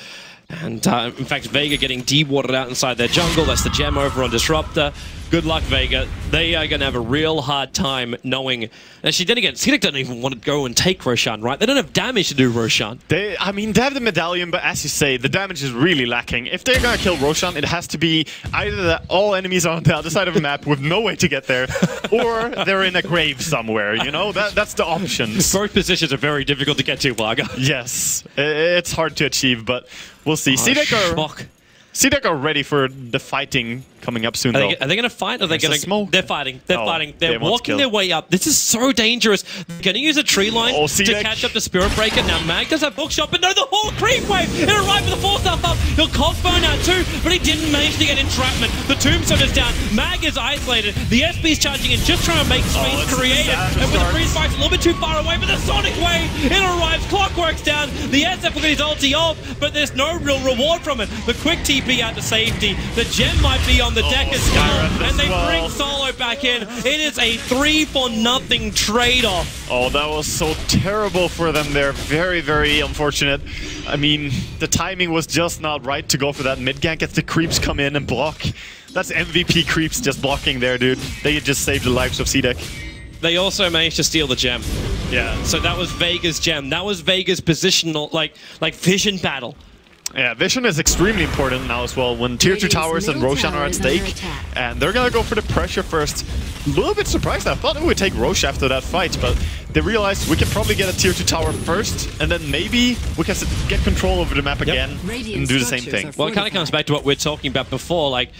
And in fact, Vega getting de-watered out inside their jungle. That's the gem over on Disruptor. Good luck, Vega. They are going to have a real hard time knowing... Actually, then again, CDEC don't even want to go and take Roshan, right? They don't have damage to do Roshan. I mean, they have the medallion, but as you say, the damage is really lacking. If they're going to kill Roshan, it has to be either that all enemies are on the other side of the map with no way to get there, or they're in a grave somewhere, you know? That's the options. Both positions are very difficult to get to, Vaga. Yes, it's hard to achieve, but we'll see. CDEC are ready for the fighting coming up soon, though. Are they going to fight? Or are they going to smoke? They're fighting. They're fighting. They're walking their way up. This is so dangerous. They're going to use a tree line to catch up the Spirit Breaker. Now, Mag does have Bookshot, but no, the whole creep wave. It arrived with the 4-star up. He'll Cogsbone out too, but he didn't manage to get entrapment. The Tombstone is down. Mag is isolated. The SB's charging in, just trying to make space creative. And with the freeze spikes a little bit too far away, but the Sonic Wave, it arrives. Clockwork's down. The SF will get his ulti off, but there's no real reward from it. The quick TP out to safety. The gem might be on the deck as well. And they bring Solo back in. It is a 3-for-0 trade-off. Oh, that was so terrible for them there. Very, very unfortunate. I mean, the timing was just not right to go for that mid gank as the creeps come in and block. That's MVP creeps just blocking there, dude. They just saved the lives of CDEC. They also managed to steal the gem. Yeah. So that was Vega's gem. That was Vega's positional, like vision battle. Yeah, vision is extremely important now as well when tier 2 towers and Roshan are at stake. And they're gonna go for the pressure first. A little bit surprised. I thought it would take Roche after that fight, but they realized we can probably get a tier 2 tower first, and then maybe we can get control over the map again and do the same thing. Well, it kind of comes back to what we were talking about before, like,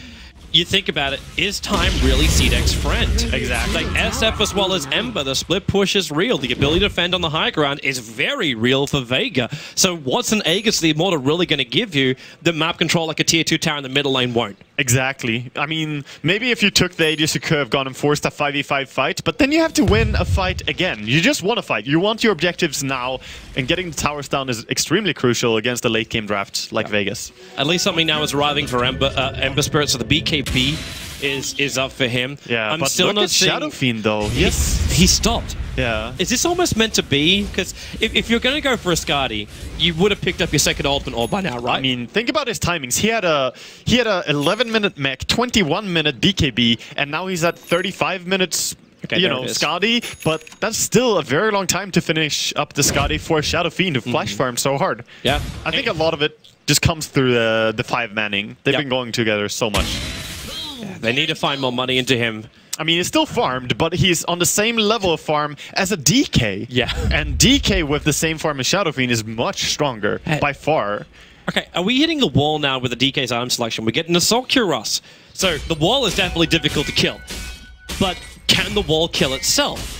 you think about it, is time really CDEC's friend? Exactly. Like SF as well as Ember, the split push is real. The ability to defend on the high ground is very real for Vega. So what's an Aegis of the Immortal really going to give you that map control like a tier 2 tower in the middle lane won't? Exactly. I mean, maybe if you took the Aegis, you could have gone and forced a 5v5 fight, but then you have to win a fight again. You just want a fight. You want your objectives now, and getting the towers down is extremely crucial against a late game draft like Vegas. At least something now is arriving for Ember Spirit, so the BKB is up for him. Yeah, I'm but still look not at seeing... Shadow Fiend though. He stopped. Yeah. Is this almost meant to be? Because if you're going to go for a Skadi, you would have picked up your second ultimate orb by now, right? I mean, think about his timings. He had a 11-minute mech, 21-minute BKB, and now he's at 35 minutes. Okay, you know, Skadi, but that's still a very long time to finish up the Skadi for Shadow Fiend who flash farmed so hard. Yeah. I think a lot of it just comes through the 5-manning. They've been going together so much. Yeah, they need to find more money into him. I mean, he's still farmed, but he's on the same level of farm as a DK. Yeah. And DK with the same farm as Shadow Fiend is much stronger, by far. Okay, are we hitting the wall now with the DK's item selection? We're getting Assault Cuirass. So the wall is definitely difficult to kill. But can the wall kill itself?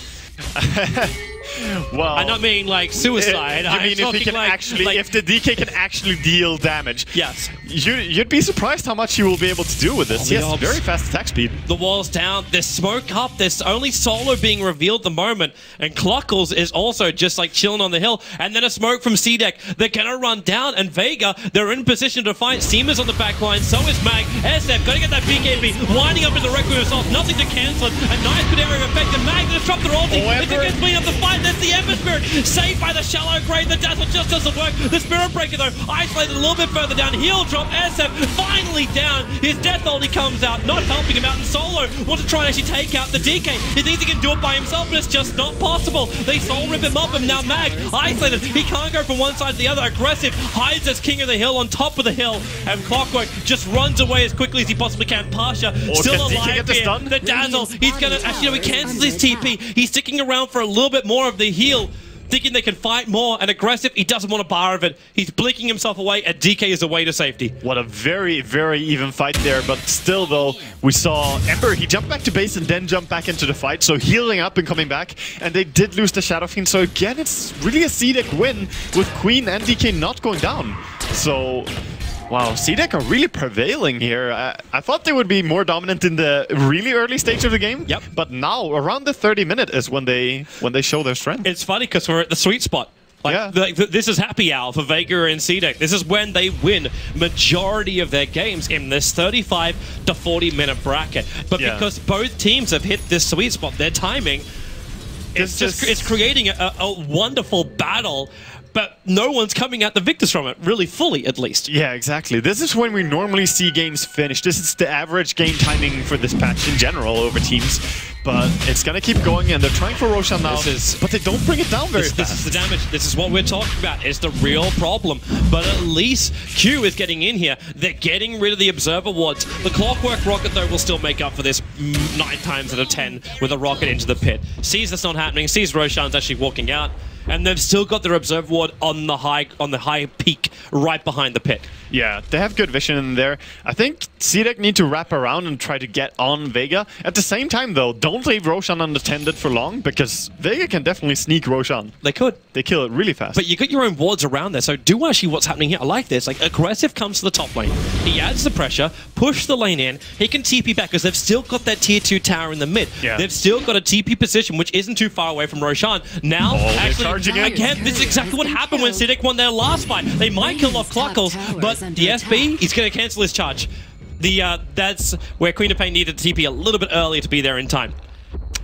Well, I don't mean like suicide. I mean if he can if the DK can actually deal damage. Yes. You'd be surprised how much he will be able to do with this. He has very fast attack speed. The wall's down. There's smoke up. There's only Solo being revealed at the moment. And Cluckles is also just like chilling on the hill. And then a smoke from CDEC. They're going to run down. And Vega, they're in position to fight. Seema's on the back line. So is Mag. SF, got to get that BKB. Winding up in the Requiem himself. Nothing to cancel it. A nice good area of effect. And Mag going to drop their ulti. It's against clean up the fight. That's the Ember Spirit. Saved by the shallow grade. The dazzle just doesn't work. The Spirit Breaker, though, isolated a little bit further down. He'll drop. SF finally down. His death ulti comes out, not helping him out. And Solo wants to try and actually take out the DK. He thinks he can do it by himself, but it's just not possible. They soul rip him up, and now Mag isolated. He can't go from one side to the other. Aggressive, hides as king of the hill on top of the hill, and Clockwork just runs away as quickly as he possibly can. Pasha still alive here. The dazzle. He's gonna actually, no, he cancels his TP. He's sticking around for a little bit more of the heal, thinking they can fight more, and aggressive. He doesn't want a bar of it. He's blinking himself away, and DK is away to safety. What a very, very even fight there, but still though, we saw Ember, he jumped back to base and then jumped back into the fight, so healing up and coming back, and they did lose the Shadow Fiend, so again, it's really a CDEC win with Queen and DK not going down. So, wow, CDEC are really prevailing here. I thought they would be more dominant in the really early stage of the game. Yep. But now, around the 30-minute is when they show their strength. It's funny because we're at the sweet spot. Like, this is happy hour for Vega and CDEC. This is when they win majority of their games in this 35 to 40-minute bracket. But because both teams have hit this sweet spot, their timing, it's creating a wonderful battle. But no one's coming out the victors from it, really fully, at least. Yeah, exactly. This is when we normally see games finish. This is the average game timing for this patch in general over teams. But it's going to keep going, and they're trying for Roshan now, but they don't bring it down very fast. This is the damage. This is what we're talking about. It's the real problem. But at least Q is getting in here. They're getting rid of the Observer wards. The Clockwork Rocket, though, will still make up for this 9 times out of 10 with a rocket into the pit. Sees that's not happening. Sees Roshan's actually walking out. And they've still got their Observe Ward on the high peak right behind the pit. Yeah, they have good vision in there. I think CDEC need to wrap around and try to get on Vega. At the same time, though, don't leave Roshan unattended for long, because Vega can definitely sneak Roshan. They could. They kill it really fast. But you got your own wards around there, so do actually what's happening here. I like this. Like, aggressive comes to the top lane. He adds the pressure, push the lane in. He can TP back, because they've still got that tier 2 tower in the mid. Yeah. They've still got a TP position, which isn't too far away from Roshan. Now, actually, again, this is exactly what happened when CDEC won their last fight. They might kill off Cluckles, but the SB, he's going to cancel his charge. That's where Queen of Pain needed to TP a little bit earlier to be there in time.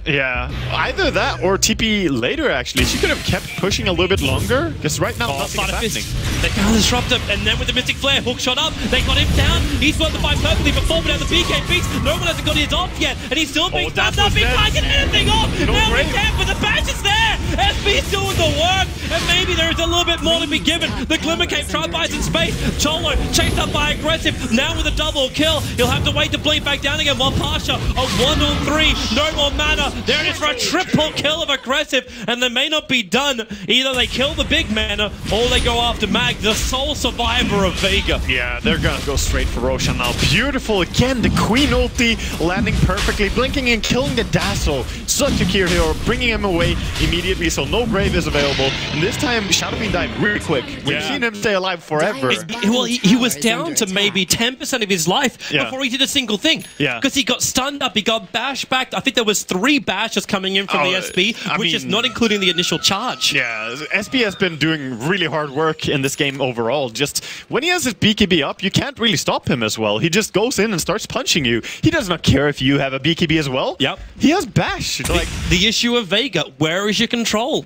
Yeah, either that or TP later, actually. She could have kept pushing a little bit longer, because right now nothing is happening. They can't disrupt him, and then with the Mystic Flare, hook shot up, they got him down. He's got the fight perfectly before, but now the BK beats. No one hasn't got his off yet, and he's still being stunned up. He can't get anything off. Now he can, but the badge is there. SB's doing the work, and maybe there is a little bit more to be given. The Glimmer Cape try buys in space. Cholo chased up by Aggressive, now with a double kill. He'll have to wait to blink back down again, while Pasha, a 1-on-3, no more mana. There it is for a triple kill of Aggressive, and they may not be done. Either they kill the big man, or they go after Mag, the sole survivor of Vega. Yeah, they're gonna go straight for Roshan now. Beautiful again, the Queen ulti landing perfectly, blinking and killing the Dazzle. Such a key hero, bringing him away immediately, so no grave is available. And this time, Shadowfiend died really quick. We've seen him stay alive forever. Well, he was down to maybe 10% of his life before he did a single thing. Yeah. Because he got stunned up, he got bashed back. I think there was 3 bashes coming in from the SB, which is not including the initial charge. Yeah, SB has been doing really hard work in this game overall. Just when he has his BKB up, you can't really stop him as well. He just goes in and starts punching you. He does not care if you have a BKB as well. Yep. He has bash. Like the issue of Vega, where is your control?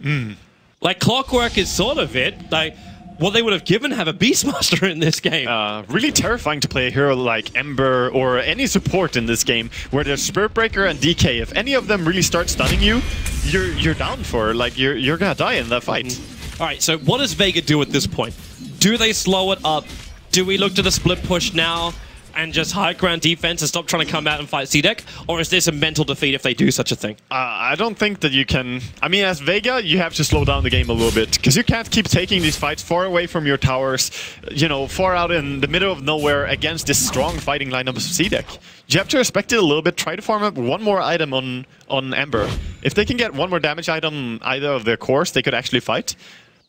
Like Clockwork is sort of it. Like what they would have given have a Beastmaster in this game. Really terrifying to play a hero like Ember or any support in this game where there's Spirit Breaker and DK. If any of them really start stunning you, you're down for. Like you're gonna die in that fight. All right, so what does Vega do at this point? Do they slow it up? Do we look to the split push now and just high ground defense and stop trying to come out and fight CDEC? Or is this a mental defeat if they do such a thing? I don't think that you can... I mean, as Vega, you have to slow down the game a little bit, because you can't keep taking these fights far away from your towers, you know, far out in the middle of nowhere against this strong fighting lineup of CDEC. You have to respect it a little bit, try to farm up one more item on Ember. If they can get one more damage item either of their cores, they could actually fight,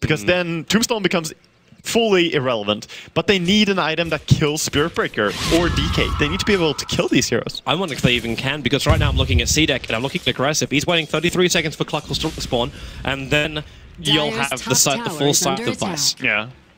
because then Tombstone becomes fully irrelevant, but they need an item that kills Spirit Breaker or DK. They need to be able to kill these heroes. I wonder if they even can, because right now I'm looking at CDEC and I'm looking at Aggressive. He's waiting 33 seconds for Cluckles to spawn, and then you'll have the full side device.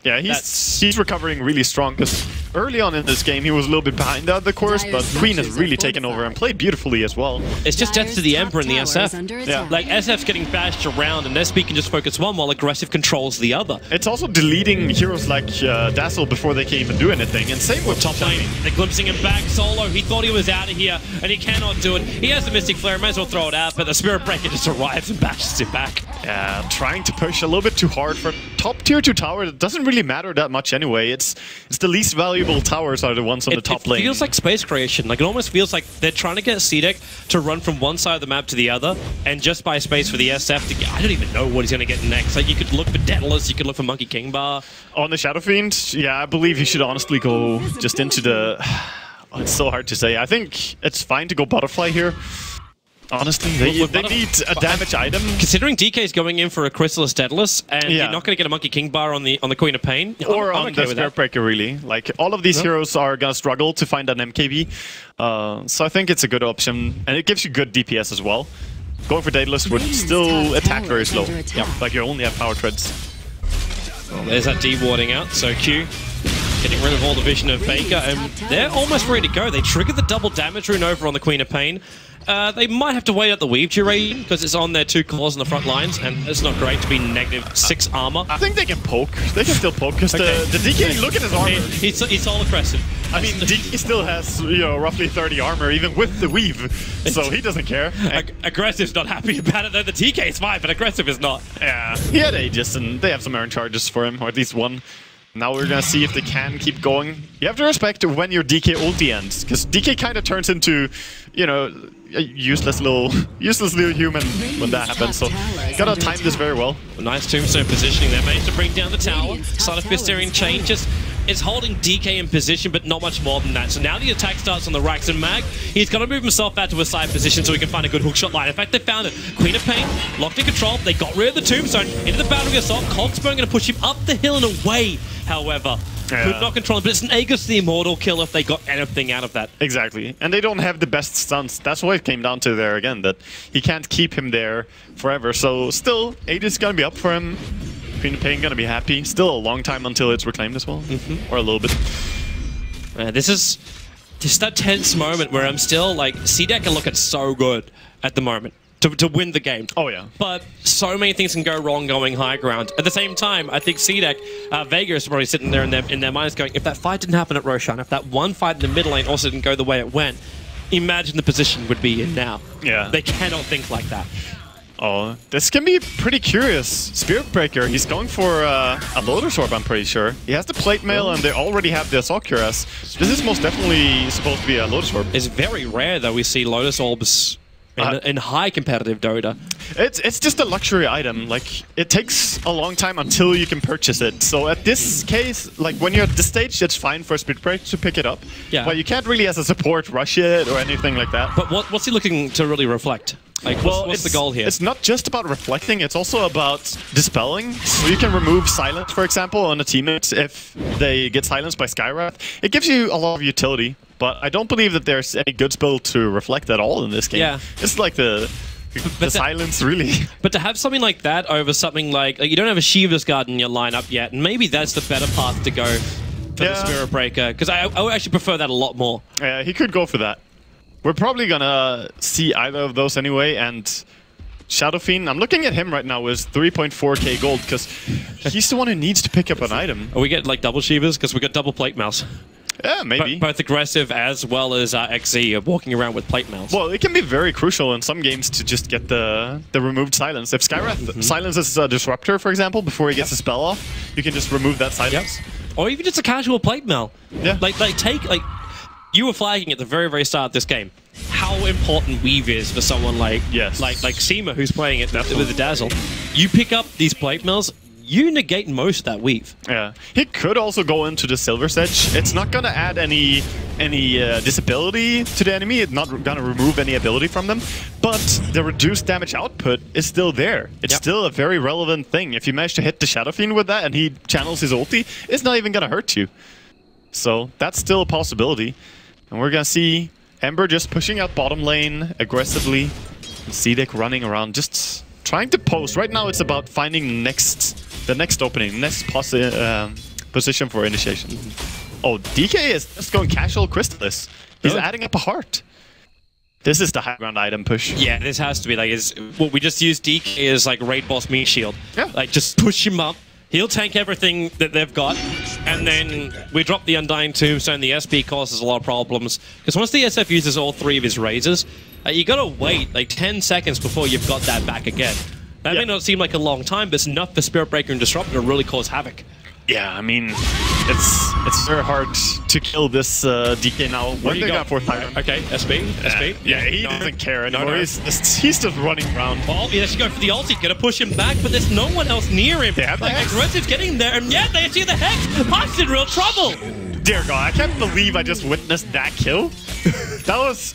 Yeah, he's recovering really strong, because early on in this game he was a little bit behind the other course, but Queen has really taken over and played beautifully as well. It's just death to the Emperor and the SF. Yeah. Like, SF's getting bashed around and SB can just focus one while Aggressive controls the other. It's also deleting heroes like Dazzle before they can even do anything, and same with top lane. They're glimpsing him back solo. He thought he was out of here, and he cannot do it. He has the Mystic Flare, might as well throw it out, but the Spirit Breaker just arrives and bashes it back. Yeah, trying to push a little bit too hard for top tier 2 tower. It doesn't really matter that much anyway. It's the least valuable towers are the ones on the top lane. It feels like space creation. Like, it almost feels like they're trying to get CDEC to run from one side of the map to the other, and just buy space for the SF to get... I don't even know what he's going to get next. Like, you could look for Daedalus, you could look for Monkey King Bar. On the Shadowfiend, yeah, I believe you should honestly go just into the... Oh, it's so hard to say. I think it's fine to go Butterfly here. Honestly, they need a damage item. Considering DK is going in for a Chrysalis Daedalus, and you're not going to get a Monkey King Bar on the Queen of Pain, or on the Spirit Breaker, really. Like, all of these heroes are going to struggle to find an MKB. So I think it's a good option, and it gives you good DPS as well. Going for Daedalus would still attack very slow. Like, you only have power treads. Well, there's that D-warding out, so Q getting rid of all the vision of Vega, and they're almost ready to go. They triggered the double damage rune over on the Queen of Pain. They might have to wait out the weave duration because it's on their 2 cores on the front lines, and it's not great to be -6 armor. I think they can poke. They can still poke because the DK, look at his armor. He's all aggressive. I mean, DK still has, you know, roughly 30 armor even with the weave, so he doesn't care. Aggressive's not happy about it though. The TK is fine, but Aggressive is not. Yeah, he had Aegis, and they have some earn charges for him, or at least one. Now we're gonna see if they can keep going. You have to respect when your DK ulti ends, because DK kind of turns into, you know, a useless little human when that happens. So gotta time this very well. A nice tombstone positioning there, managed to bring down the tower. Side of Fistarian changes. It's holding DK in position, but not much more than that. So now the attack starts on the Rax and Mag. He's got to move himself out to a side position so he can find a good hookshot line. In fact, they found it. Queen of Pain, locked in control. They got rid of the tombstone into the boundary assault. Cogsburn going to push him up the hill and away, however. Could not control him, but it's an Aegis the Immortal kill if they got anything out of that. Exactly. And they don't have the best stunts. That's what it came down to there again, that he can't keep him there forever. So still, Aegis is going to be up for him. Queen of Pain going to be happy. Still a long time until it's reclaimed as well. Or a little bit. This is just that tense moment where I'm still like, CDEC are looking so good at the moment to win the game. Oh, yeah. But so many things can go wrong going high ground. At the same time, I think CDEC, Vega is probably sitting there in their minds going, if that fight didn't happen at Roshan, if that one fight in the middle lane also didn't go the way it went, imagine the position would be in now. Yeah. They cannot think like that. Oh, this can be pretty curious. Spirit Breaker, he's going for a Lotus Orb, I'm pretty sure. He has the Plate Mail and they already have the Assault Cuirass. This is most definitely supposed to be a Lotus Orb. It's very rare that we see Lotus Orbs in high competitive Dota. It's just a luxury item. Like, it takes a long time until you can purchase it. So at this case, like when you're at this stage, it's fine for a Spirit Break to pick it up. Yeah. But you can't really, as a support, rush it or anything like that. But what's he looking to really reflect? Like, what's the goal here? It's not just about reflecting, it's also about dispelling. So you can remove silence, for example, on a teammate if they get silenced by Skywrath. It gives you a lot of utility, but I don't believe that there's any good spell to reflect at all in this game. Yeah. It's like the silence, really. But to have something like that over something like you don't have a Shiva's Guard in your lineup yet, and maybe that's the better path to go for the Spirit Breaker, because I would actually prefer that a lot more. Yeah, he could go for that. We're probably gonna see either of those anyway, and Shadow Fiend, I'm looking at him right now with 3.4k gold, because he's the one who needs to pick up an item. Are we getting like double Shivas? Because we got double Plate Mouse. Yeah, maybe. Both aggressive as well as XZ are walking around with Plate Mouse. Well, it can be very crucial in some games to just get the removed silence. If Skywrath silences a Disruptor, for example, before he gets a spell off, you can just remove that silence. Or even just a casual Plate Mail. Yeah. Like you were flagging at the very, very start of this game how important Weave is for someone like Seema, who's playing it with the Dazzle. You pick up these Plate Mails, you negate most of that Weave. Yeah, he could also go into the Silver's Edge. It's not gonna add any disability to the enemy. It's not gonna remove any ability from them. But the reduced damage output is still there. It's still a very relevant thing. If you manage to hit the Shadow Fiend with that and he channels his ulti, it's not even gonna hurt you. So that's still a possibility. And we're gonna see Ember just pushing out bottom lane aggressively. And CDEC running around, just trying to post. Right now it's about finding the next opening, next position for initiation. Oh, DK is just going casual Crystallis. He's adding up a heart. This is the high ground item push. Yeah, this has to be like, we just use DK as like raid boss meat shield. Yeah. Like just push him up. He'll tank everything that they've got, and then we drop the Undying Tombstone. The SP causes a lot of problems, because once the SF uses all 3 of his razors, you gotta wait like 10 seconds before you've got that back again. That may not seem like a long time, but it's enough for Spirit Breaker and Disruptor to really cause havoc. Yeah, I mean, it's very hard to kill this DK now. Where you got? Okay, SP. Yeah, he doesn't care anymore. He's just running around. Well, he has to go for the ulti, gonna push him back, but there's no one else near him. They have the Hex. Aggressive's getting there, and yet they see the Hex. Puck's in real trouble. Dear God, I can't believe I just witnessed that kill. That was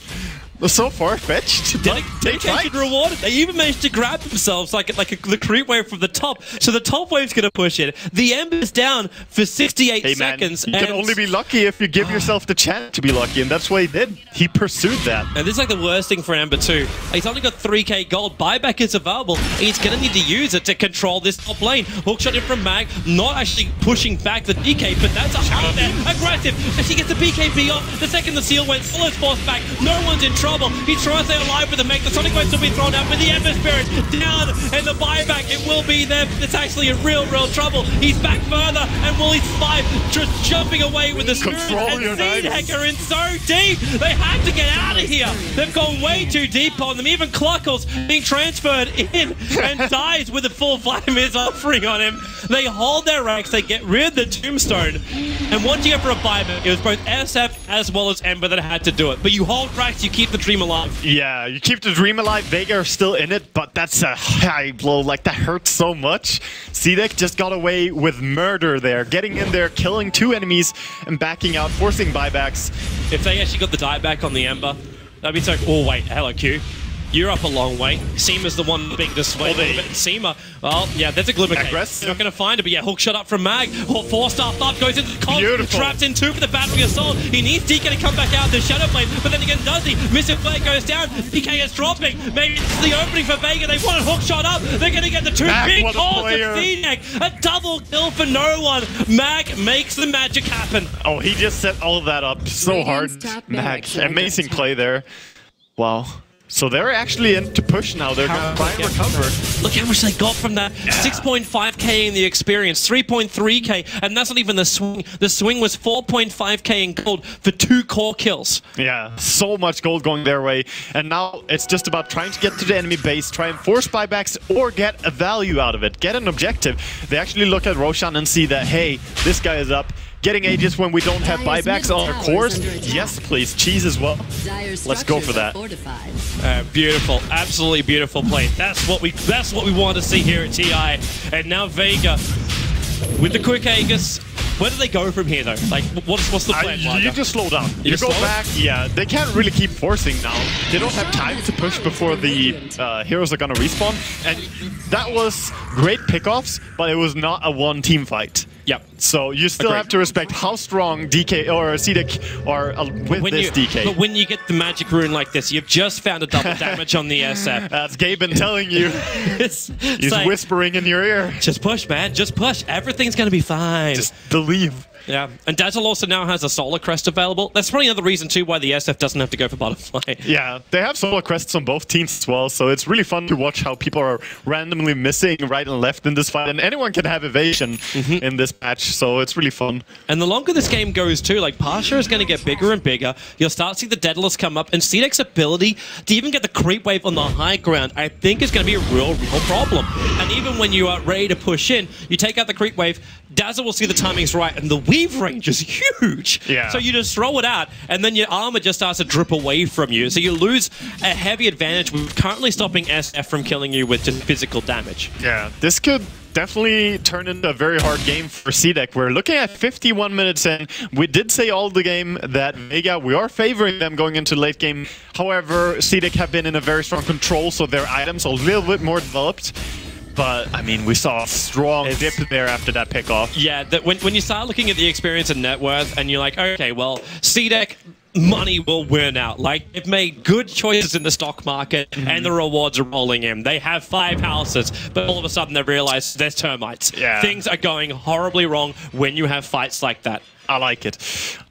so far-fetched. Dedication rewarded. They even managed to grab themselves like the creep wave from the top. So the top wave's going to push it. The Ember's down for 68 seconds. You can only be lucky if you give yourself the chance to be lucky, and that's what he did. He pursued that. And this is like the worst thing for Ember too. He's only got 3k gold. Buyback is available. He's going to need to use it to control this top lane. Hookshot in from Mag, not actually pushing back the DK, but that's a hard there. Aggressive. As she gets the BKB off, the second the seal went, Solo's forced back. No one's in trouble. He tries to stay alive with the mech. The Sonic Wave will be thrown out with the Ember Spirit down, and the buyback, it will be there. It's actually in real trouble. He's back further, and will he survive? Just jumping away with the Spirit. And CDEC are in so deep. They have to get out of here. They've gone way too deep on them. Even Cluckles being transferred in and dies with a full Vladimir's offering on him. They hold their ranks. They get rid of the Tombstone. And once you go for a buyback, it was both SF as well as Ember that had to do it. But you hold ranks, you keep the dream alive. Yeah, you keep the dream alive. Vega are still in it, but that's a high blow. Like, that hurts so much. CDEC just got away with murder there. Getting in there, killing 2 enemies, and backing out, forcing buybacks. If they actually got the dieback on the Ember, that'd be so... Oh, wait. Hello, Q. You're up a long way. Seema's the one being dissuaded. Seema, well, yeah, there's a glimmer cake. You're not going to find it, but yeah, hook shot up from Mag. 4-star up, goes into the con. Trapped in 2 for the Battery Assault. He needs DK to come back out of the Shadow Blade, but then again, does he? Missing Blade goes down. DK is dropping. Maybe it's the opening for Vega. They want a hook shot up. They're going to get the 2 big calls of CDEC. A double kill for no one. Mag makes the magic happen. Oh, he just set all of that up so hard. Mag, amazing play there. Wow. So they're actually in to push now. They're going to try and recover. Look how much they got from that. 6.5k in the experience, 3.3k, and that's not even the swing. The swing was 4.5k in gold for 2 core kills. Yeah, so much gold going their way. And now it's just about trying to get to the enemy base, try and force buybacks, or get a value out of it. Get an objective. They actually look at Roshan and see that, hey, this guy is up. getting Aegis when we don't have buybacks on our cores? Yes, please. Cheese as well. Let's go for that. Beautiful, absolutely beautiful play. That's what we want to see here at TI. And now Vega with the quick Aegis. Where do they go from here, though? Like, what's the plan? You just slow down. You go back. Yeah, they can't really keep forcing now. They don't have time to push before the heroes are gonna respawn. And that was great pickoffs, but it was not a one-team fight. Yep. So you still have to respect how strong DK or CDEC are with this DK. But when you get the magic rune like this, you've just found a double damage on the SF. That's Gaben telling you. He's like, whispering in your ear. Just push, man. Just push. Everything's going to be fine. Just believe. Yeah, and Dazzle also now has a Solar Crest available. That's probably another reason, too, why the SF doesn't have to go for Butterfly. Yeah, they have Solar Crests on both teams as well, so it's really fun to watch how people are randomly missing right and left in this fight, and anyone can have evasion in this match, so it's really fun. And the longer this game goes, too, like, Pasha is going to get bigger and bigger. You'll start seeing the Daedalus come up, and CDEC's ability to even get the creep wave on the high ground, I think is going to be a real problem. And even when you are ready to push in, you take out the creep wave, Dazzle will see the timing's right, and the weave range is huge. Yeah. So you just throw it out, and then your armor just starts to drip away from you. So you lose a heavy advantage with currently stopping SF from killing you with just physical damage. Yeah, this could definitely turn into a very hard game for CDEC. We're looking at 51 minutes in. We did say all the game that Vega, we are favoring them going into late game. However, CDEC have been in a very strong control, so their items are a little bit more developed. But, I mean, we saw a strong dip there after that pickoff. Yeah, when you start looking at the experience and net worth, and you're like, okay, well, CDEC, money will win out. Like, they've made good choices in the stock market, and the rewards are rolling in. They have 5 houses, but all of a sudden they realize there's termites. Yeah. Things are going horribly wrong when you have fights like that. I like it.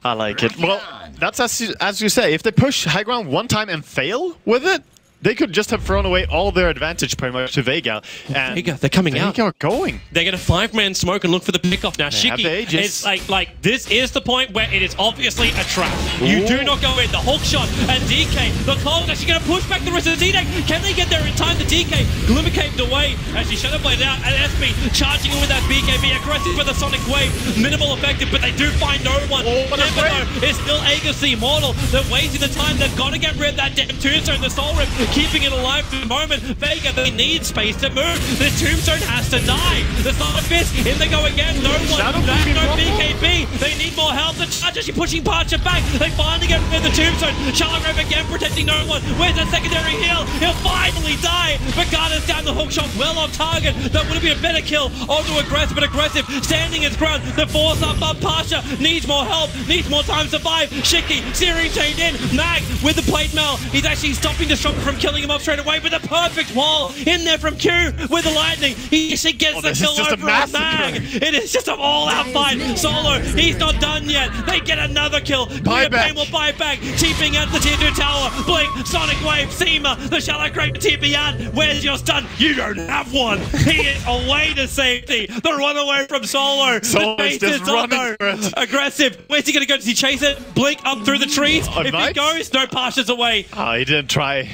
I like it. Well, that's as you say, if they push high ground one time and fail with it, they could just have thrown away all their advantage pretty much to Vega. And Vega, they're coming out. Vega are going. They're going to 5-man smoke and look for the pickoff now. Shiki, it's like this is the point where it is obviously a trap. You do not go in. The Hulk shot and DK. The Cloud actually going to push back the rest of the CDEC. Can they get there in time? The DK Glimmer caved away as she Shadow Blade out. And SB charging in with that BKB. Aggressive with a Sonic Wave. Minimal effective, but they do find no one. Never is still Aegis the Immortal. They're wasting the time. They've got to get rid of that damn Tombstone. The Soul Rip keeping it alive for the moment. Vega, they need space to move. The Tombstone has to die. The Sonic Fist, in they go again. No one. No BKB. They need more help. The charge actually pushing Parcher back. They finally get rid of the Tombstone. Chargrove again protecting no one. Where's the secondary heal? He'll finally die. Vegana's down the hook shot. Well on target. That would have been a better kill. Onto Aggressive, but Aggressive standing his ground. The force up on Pasha needs more help. Needs more time to survive. Shiki, Searing chained in. Mag with the plate mail. He's actually stopping Destructor from killing him off straight away with a perfect wall in there from Q with the lightning. He actually gets the kill over on Mag. It is just an all-out fight. Solo, he's not done yet. They get another kill. Pain will buy back. TPing out the tier 2 tower. Blink, Sonic Wave, Seema, the Shallow Crate TP out. Where's your stun? You don't have one. He is away to safety. The runaway from Solo. Solo's just running for it. Aggressive. Where's he going to go? Does he chase it? Blink up through the trees. If he goes, no Pasha's away. Oh, he didn't try.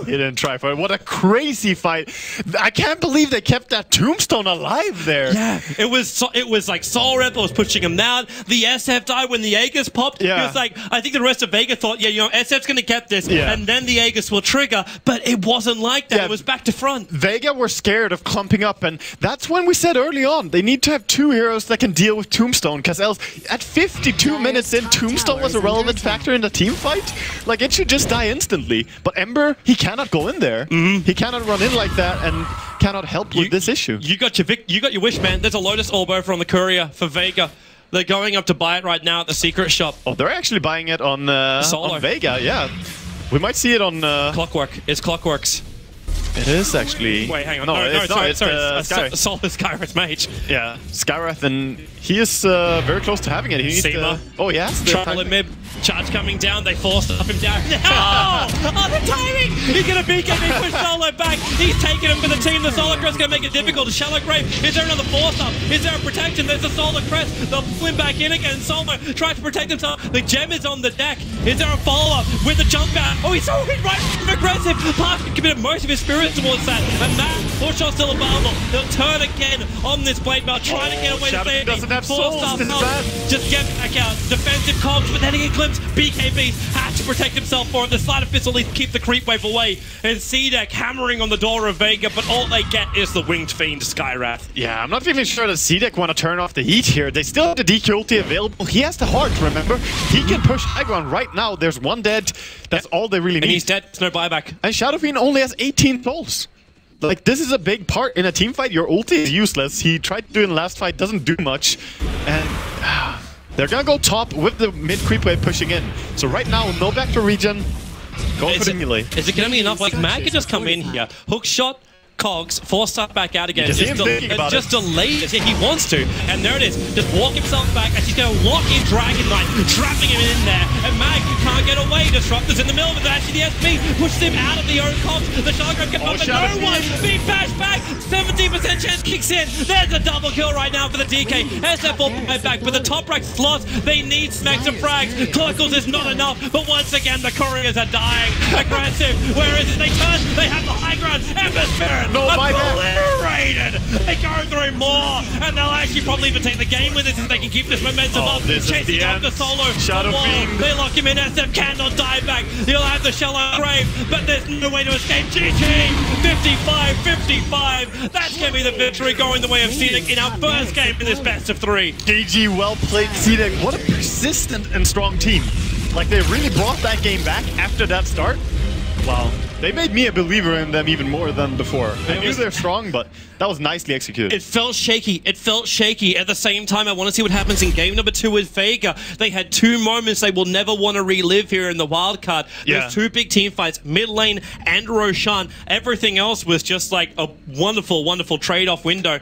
He didn't try for it. What a crazy fight. I can't believe they kept that Tombstone alive there. Yeah, it was like Soul Rip was pushing him down. The SF died when the Aegis popped. Yeah. It was like, I think the rest of Vega thought, yeah, you know, SF's going to get this, yeah, and then the Aegis will trigger, but it wasn't like that. Yeah. It was back to front. Vega were scared of clumping up, and that's when we said early on, they need to have 2 heroes that can deal with Tombstone, because else, at 52 minutes in, Tombstone was a relevant factor in the team fight. Like, it should just die instantly. But Ember, he cannot go in there. He cannot run in like that and cannot help with this issue. You got your wish, man. There's a Lotus Orb over on the courier for Vega. They're going up to buy it right now at the secret shop. Oh, they're actually buying it on Vega, yeah. We might see it on... Clockwork. It's Clockworks. It is actually... Wait, hang on. No, sorry. Skywrath. Sol is Skywrath's mage. Yeah, Skywrath, and he is very close to having it. He needs Seema. to... Oh, yes. Trouble in mid. Charge coming down, they forced up him down. Oh, the timing! He's going to BKB push Solo back. He's taking him for the team. The Solar Crest going to make it difficult. Shallow Grave, is there another force up? Is there a protection? There's a Solar Crest. They'll pull him back in again. Solo tries to protect himself. The gem is on the deck. Is there a follow-up with the jump out? Oh, he's so right, aggressive. Parker committed most of his spirit towards that. And Matt, full shot still available. They'll turn again on this blade mail, trying to get away to safety. Doesn't have souls. Just get back out. Defensive cogs, but then he glimpse. BKB has to protect himself for it. The Slider Fist will at least keep the creep wave away. And CDEC hammering on the door of Vega, but all they get is the Winged Fiend Skywrath. Yeah, I'm not even sure that CDEC want to turn off the heat here. They still have the DQ ulti available. He has the heart, remember? He can push high ground right now. There's one dead. That's all they really need. And he's dead. There's no buyback. And Shadow Fiend only has 18 souls. Like, this is a big part in a team fight. Your ulti is useless. He tried to do it in the last fight, doesn't do much. And they're gonna go top with the mid creep wave pushing in. So right now, no back to regen. Go for the melee. Is it gonna be enough? Like, Mag could just come in here, hook shot, cogs, force stuff back out again. Just delay it. He wants to. And there it is. Just walk himself back as he's going to lock in Dragon Knight, trapping him in there. And Mag can't get away. Disruptor's in the middle, but actually the SP pushes him out of the own comps. The Shark gets up, but no one. Being bashed back. 17% chance kicks in. There's a double kill right now for the DK. SF will play back, but the top rank slots, they need smacks and frags. Clockles is not enough, but once again, the couriers are dying. Aggressive. Where is it? They turn. They have the high ground. Ember Spirit. No obliterated! They go through more, and they'll actually probably even take the game with this if they can keep this momentum up. Chasing up the Solo. Shadow Fiend. They lock him in. SF cannot die back. He'll have the Shallow Grave, but there's no way to escape. GG! 55-55. That's going to be the victory going the way of CDEC in our first game in this best of 3. GG, well played, CDEC. What a persistent and strong team. Like, they really brought that game back after that start. Wow. They made me a believer in them even more than before. I knew they're strong, but that was nicely executed. It felt shaky. It felt shaky. At the same time, I want to see what happens in game number 2 with Vega. They had 2 moments they will never want to relive here in the wildcard. There's 2 big team fights, mid lane and Roshan. Everything else was just like a wonderful, wonderful trade-off window.